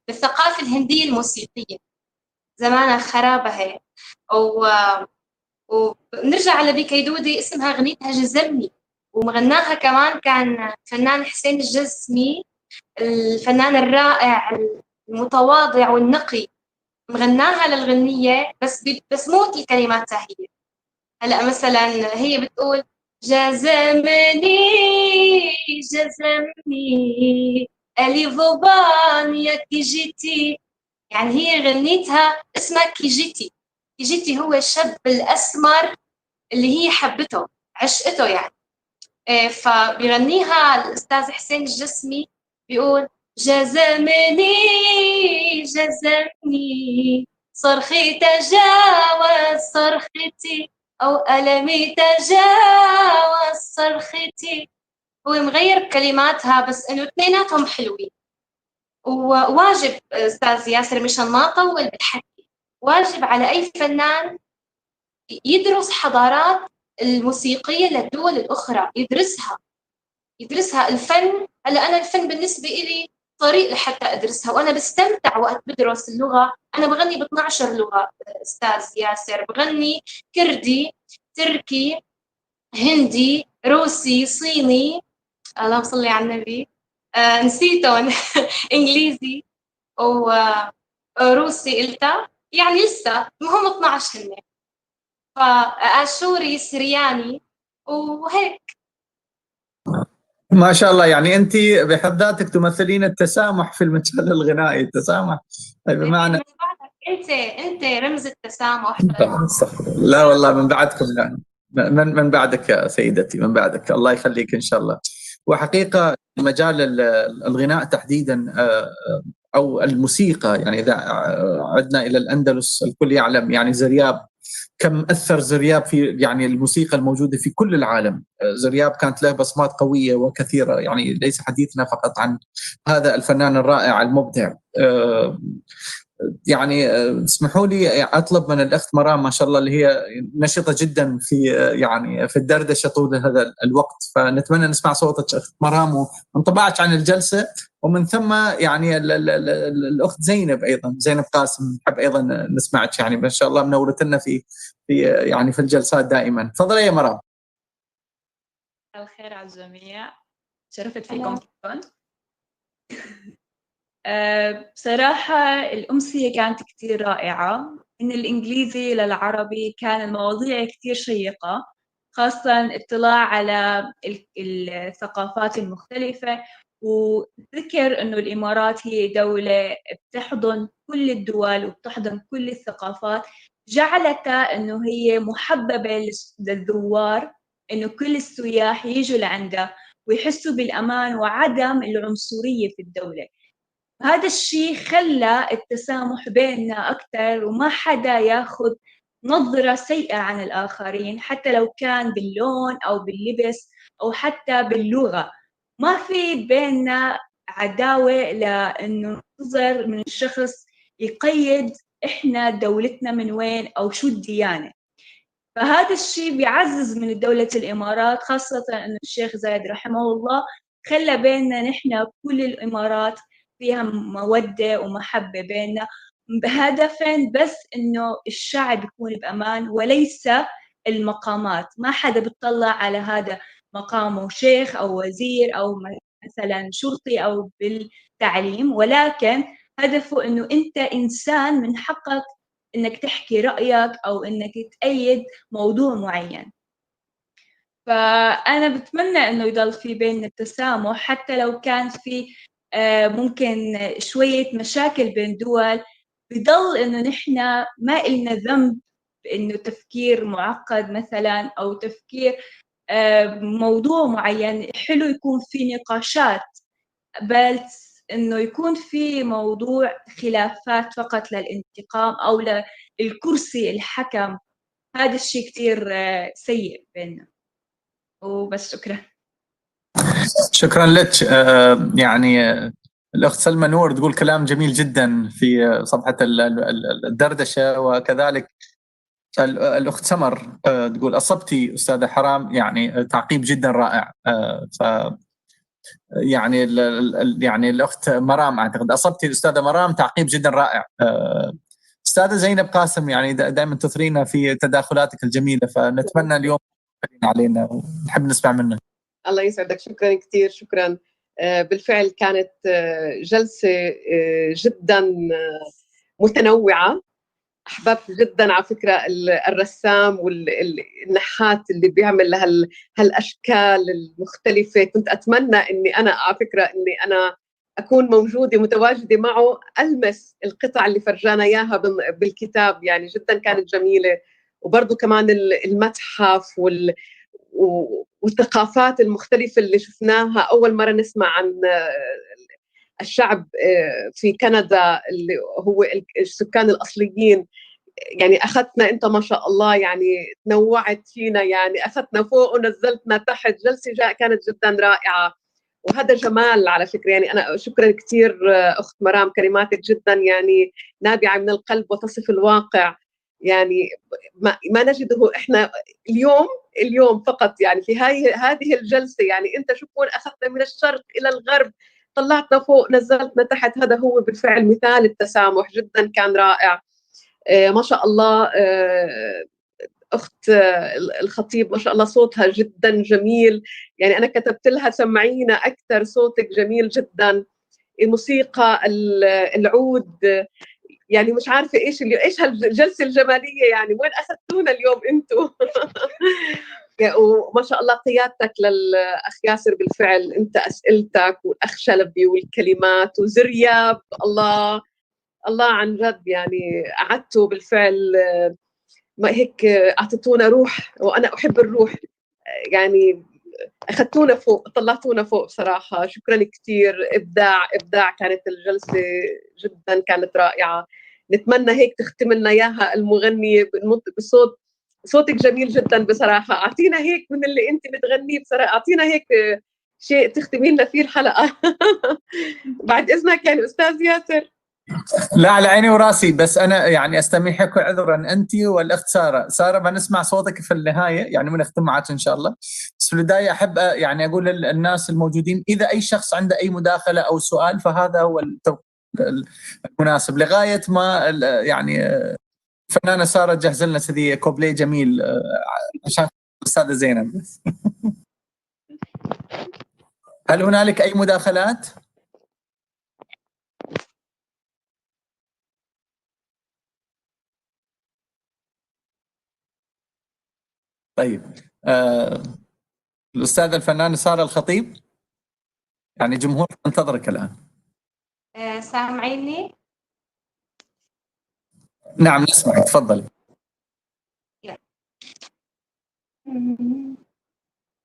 بالثقافة الهندية الموسيقية، زمانة خرابة هيك. ونرجع على بي كيدودي، اسمها غنيتها جزمني، ومغناها كمان كان فنان حسين الجسمي، الفنان الرائع المتواضع والنقي، مغناها للغنية بس مو كلماتها هي. هلا مثلا هي بتقول جزمني جزمني ألي فوبان يا كيجيتي، يعني هي غنيتها اسمها كيجيتي. كيجيتي هو الشاب الأسمر اللي هي حبته، عشقته يعني. فبيغنيها الأستاذ حسين الجسمي، بيقول جزمني جزمني صرخي تجاوز صرختي أو ألمي تجاوز صرختي. هو مغير بكلماتها بس إنه اثنيناتهم حلوين. وواجب أستاذ ياسر مشان ما أطول بالحكي، واجب على أي فنان يدرس حضارات الموسيقية للدول الأخرى، يدرسها الفن. هلا أنا الفن بالنسبة إلي طريق لحتى أدرسها، وأنا بستمتع وقت بدرس اللغة. أنا بغني ب 12 لغة أستاذ ياسر، بغني كردي، تركي، هندي، روسي، صيني، اللهم صل على النبي، نسيتهم إنجليزي وروسي قلتها، يعني لسه هم 12 هن، فآشوري سرياني وهيك. ما شاء الله، يعني أنت بحد ذاتك تمثلين التسامح في المجال الغنائي. التسامح بمعنى من بعدك أنت رمز التسامح. لا والله من بعدكم، لا من بعدك يا سيدتي، من بعدك، الله يخليك إن شاء الله. وحقيقة مجال الغناء تحديدا أو الموسيقى، يعني إذا عدنا إلى الأندلس الكل يعلم يعني زرياب، كم أثر زرياب في يعني الموسيقى الموجودة في كل العالم. زرياب كانت له بصمات قوية وكثيرة، يعني ليس حديثنا فقط عن هذا الفنان الرائع المبدع. يعني اسمحوا لي أطلب من الأخت مرام ما شاء الله، اللي هي نشطة جدا في يعني في الدردشة طول هذا الوقت، فنتمنى نسمع صوتك أخت مرام وانطباعك عن الجلسة، ومن ثم يعني الأخت زينب أيضا، زينب قاسم، نحب أيضا نسمعك، يعني ما شاء الله منورتنا في يعني في الجلسات دائما. تفضلي يا مرام. الخير على الجميع، شرفت فيكم كلكم. بصراحة الأمسية كانت كتير رائعة. من الإنجليزي للعربي كان المواضيع كتير شيقة، خاصة اطلاع على الثقافات المختلفة، وذكر إنه الإمارات هي دولة بتحضن كل الدول وبتحضن كل الثقافات، جعلتها إنه هي محببة للزوار، إنه كل السياح يجوا لعندها ويحسوا بالأمان وعدم العنصرية في الدولة. هذا الشيء خلى التسامح بيننا أكثر، وما حدا ياخذ نظرة سيئة عن الآخرين، حتى لو كان باللون أو باللبس أو حتى باللغة. ما في بيننا عداوة لأنه نظر من الشخص يقيد إحنا دولتنا من وين أو شو الديانة. فهذا الشيء بيعزز من دولة الإمارات، خاصة أن الشيخ زايد رحمه الله خلى بيننا نحن كل الإمارات فيها مودة ومحبة بيننا، بهدفا بس إنه الشعب يكون بأمان وليس المقامات. ما حدا بيطلع على هذا مقامه شيخ أو وزير أو مثلا شرطي أو بالتعليم، ولكن هدفه إنه أنت إنسان من حقك إنك تحكي رأيك أو إنك تأيد موضوع معين. فأنا بتمنى إنه يضل في بين التسامح، حتى لو كان في ممكن شوية مشاكل بين دول، بضل إنه نحن ما إلنا ذنب بإنه تفكير معقد مثلا أو تفكير موضوع معين. حلو يكون في نقاشات، بس إنه يكون في موضوع خلافات فقط للانتقام أو للكرسي الحكم، هذا الشيء كتير سيء بيننا. وبس، شكرا. شكرا لك. يعني الأخت سلمى نور تقول كلام جميل جدا في صفحة الدردشة، وكذلك الأخت سمر تقول أصبتي أستاذة حرام، يعني تعقيب جدا رائع. ف يعني يعني الأخت مرام أعتقد أصبتي الأستاذة مرام، تعقيب جدا رائع. أستاذة زينب قاسم، يعني دائما تثرينا في تداخلاتك الجميلة، فنتمنى اليوم علينا ونحب نسمع منك. الله يسعدك، شكرا كثير، شكرا. بالفعل كانت جلسة جدا متنوعة. أحببت جدا على فكرة الرسام والنحات اللي بيعمل هالأشكال المختلفة. كنت أتمنى أني أنا على فكرة أني أنا أكون موجودة متواجدة معه، ألمس القطع اللي فرجانا إياها بالكتاب، يعني جدا كانت جميلة. وبرضو كمان المتحف والثقافات المختلفة اللي شفناها. أول مرة نسمع عن الشعب في كندا اللي هو السكان الأصليين. يعني أخذتنا أنت ما شاء الله، يعني تنوعت فينا، يعني أخذتنا فوق ونزلتنا تحت. جلسة كانت جدا رائعة، وهذا جمال على فكرة. يعني أنا شكرا كثير أخت مرام، كلماتك جدا يعني نابعة من القلب وتصف الواقع. يعني ما نجده إحنا اليوم فقط، يعني في هذه الجلسة. يعني أنت شوفون، أخذتنا من الشرق إلى الغرب، طلعتنا فوق نزلتنا تحت. هذا هو بالفعل مثال التسامح، جدا كان رائع. ما شاء الله. أخت الخطيب ما شاء الله صوتها جدا جميل، يعني أنا كتبت لها سمعينا أكثر، صوتك جميل جدا. الموسيقى، العود، يعني مش عارفة إيش هالجلسة الجمالية، يعني وين أخذتونا اليوم أنتوا؟ وما شاء الله قيادتك للأخ ياسر، بالفعل أنت أسئلتك، والأخ شلبي والكلمات، وزرياب، الله عن جد، يعني قعدتوا بالفعل ما هيك أعطيتونا روح، وأنا أحب الروح. يعني أخذتونا فوق، طلعتونا فوق بصراحة. شكرا كثير، إبداع كانت الجلسة، جدا كانت رائعة. نتمنى هيك تختم لنا إياها المغنية بصوت، صوتك جميل جدا بصراحة. أعطينا هيك من اللي أنت بتغنيه بصراحة، أعطينا هيك شيء تختمين لنا فيه الحلقة. بعد إذنك يعني أستاذ ياسر. لا، على عيني وراسي، بس أنا يعني أستميحك عذرا أنت والأخت سارة بنسمع صوتك في النهاية، يعني ونختم معك إن شاء الله. بس في البداية أحب يعني أقول للناس الموجودين، إذا أي شخص عنده أي مداخلة أو سؤال، فهذا هو المناسب. لغاية ما يعني فنانة سارة تجهز لنا كذي كوبلي جميل عشان الأستاذة زينب. هل هنالك أي مداخلات؟ طيب الأستاذة الفنانة سارة الخطيب، يعني جمهور ينتظرك الآن. سامعيني؟ نعم نسمعك، تفضلي.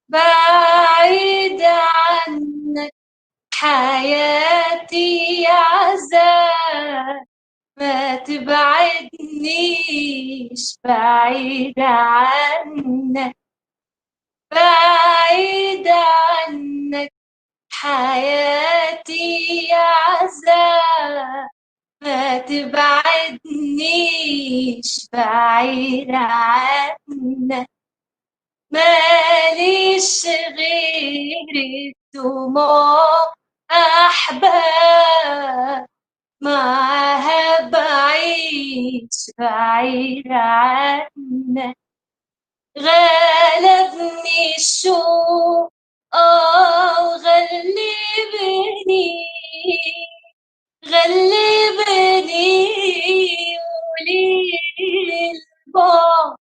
بعيد عنك حياتي يا عذاب، ما تبعدنيش بعيد عنك، بعيد عنك حياتي يا عذاب، ما تبعدنيش بعيد عنك، ماليش غير الدموع أحباب، معها بعيش بعيد عنك، غلبني الشوق غلبني غلبني ولي البعد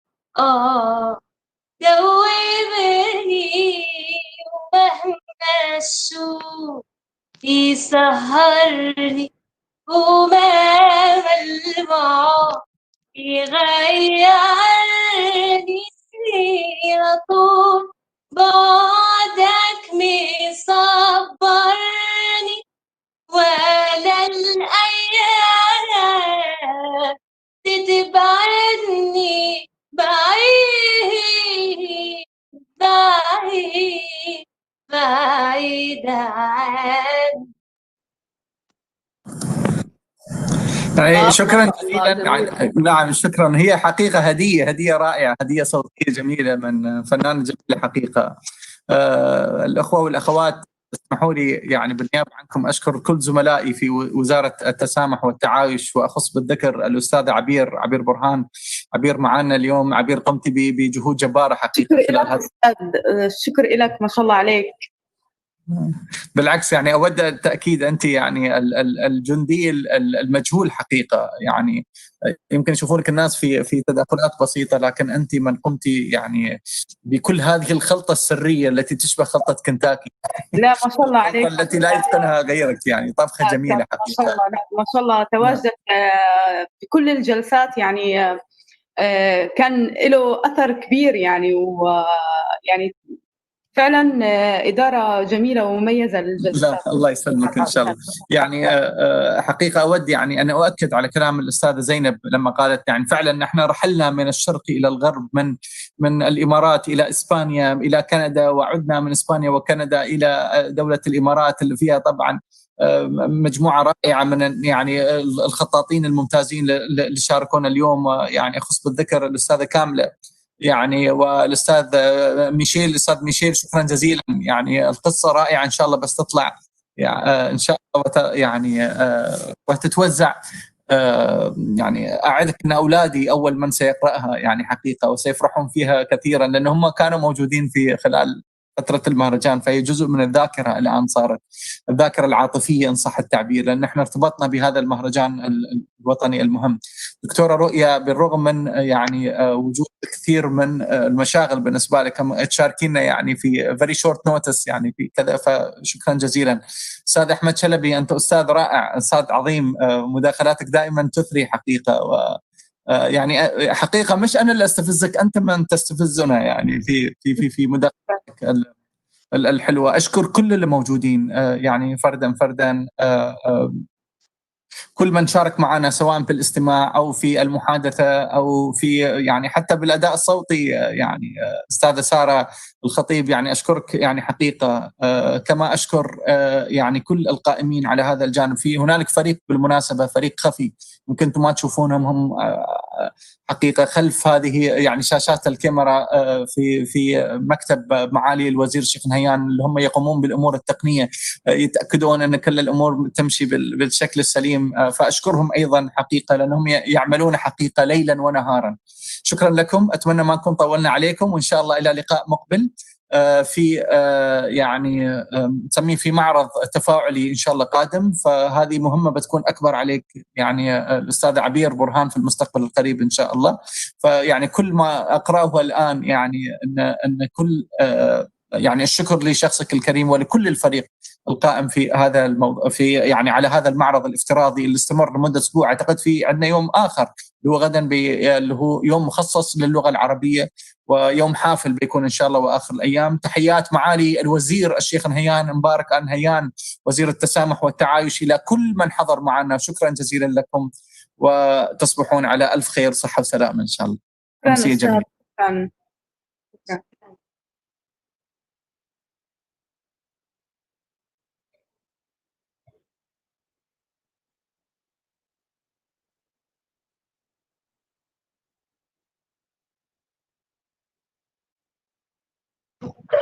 دوبني، ومهما الشوق يسهرني ومهما المعاد يغيرني، طول بعدك مصبرني، ولا الأيام تتبعدني بعيد بعيد بعيد عني. شكرا جزيلا. نعم شكرا، هي حقيقة هدية رائعة، هدية صوتية جميلة من فنان جميل حقيقة. الأخوة والأخوات اسمحوا لي يعني بالنيابة عنكم أشكر كل زملائي في وزارة التسامح والتعايش، وأخص بالذكر الأستاذ عبير برهان. عبير معنا اليوم، عبير قمت بجهود جبارة حقيقة. شكر لك، ما شاء الله عليك. بالعكس يعني أود التأكيد، أنت يعني الجندي المجهول حقيقة، يعني يمكن يشوفونك الناس في تدخلات بسيطة، لكن أنت من قمت يعني بكل هذه الخلطة السرية التي تشبه خلطة كنتاكي. لا ما شاء الله عليك، التي لا يتقنها غيرك، يعني طبخة جميلة حقيقة. ما شاء الله تواجدت في كل الجلسات، يعني كان له أثر كبير يعني، ويعني فعلا إدارة جميلة ومميزة للجلسات. لا الله يسلمك إن شاء الله. يعني حقيقة أود يعني أن أؤكد على كلام الأستاذة زينب لما قالت يعني فعلا نحن رحلنا من الشرق إلى الغرب، من الإمارات إلى إسبانيا إلى كندا، وعدنا من إسبانيا وكندا إلى دولة الإمارات اللي فيها طبعا مجموعة رائعة من يعني الخطاطين الممتازين اللي شاركونا اليوم، يعني أخص بالذكر الأستاذة كاملة يعني، والاستاذ ميشيل، شكرا جزيلا. يعني القصه رائعه ان شاء الله، بس تطلع يعني ان شاء الله يعني وتتوزع. يعني اعدك ان اولادي اول من سيقراها يعني حقيقه، وسيفرحون فيها كثيرا، لان هم كانوا موجودين في خلال فترة المهرجان، فهي جزء من الذاكرة الآن، صارت الذاكرة العاطفية إن صح التعبير، لأن احنا ارتبطنا بهذا المهرجان الوطني المهم. دكتورة رؤيا، بالرغم من يعني وجود كثير من المشاغل بالنسبة لك، تشاركينا يعني في very short notice يعني في كذا، فشكرا جزيلا. أستاذ أحمد شلبي، أنت أستاذ رائع، أستاذ عظيم، مداخلاتك دائما تثري حقيقة، يعني حقيقة مش أنا اللي أستفزك، أنت من تستفزنا يعني في مداخلتك الحلوة. أشكر كل اللي موجودين يعني فردا كل من شارك معنا، سواء في الاستماع أو في المحادثة أو في يعني حتى بالأداء الصوتي. يعني أستاذة سارة الخطيب، يعني أشكرك يعني حقيقة، كما أشكر يعني كل القائمين على هذا الجانب. هنالك فريق بالمناسبة، فريق خفي يمكن أنتم ما تشوفونهم، هم حقيقة خلف هذه يعني شاشات الكاميرا في مكتب معالي الوزير الشيخ نهيان، اللي هم يقومون بالأمور التقنية، يتأكدون أن كل الأمور تمشي بالشكل السليم. فأشكرهم أيضا حقيقة، لأنهم يعملون حقيقة ليلا ونهارا. شكرا لكم، أتمنى ما نكون طولنا عليكم، وإن شاء الله إلى لقاء مقبل. في يعني نسميه في معرض تفاعلي إن شاء الله قادم، فهذه مهمة بتكون أكبر عليك يعني الأستاذ عبير برهان في المستقبل القريب إن شاء الله. فيعني كل ما أقرأه الآن يعني أن كل يعني الشكر لشخصك الكريم ولكل الفريق القائم في هذا الموضوع، في يعني على هذا المعرض الافتراضي اللي استمر لمدة أسبوع. أعتقد في عندنا يوم آخر اللي هو غدا اللي هو يوم مخصص للغة العربية، ويوم حافل بيكون إن شاء الله وآخر الأيام. تحيات معالي الوزير الشيخ نهيان مبارك نهيان وزير التسامح والتعايش إلى كل من حضر معنا. شكرا جزيلا لكم، وتصبحون على ألف خير، صحة وسلامة إن شاء الله. أمسية جميلة.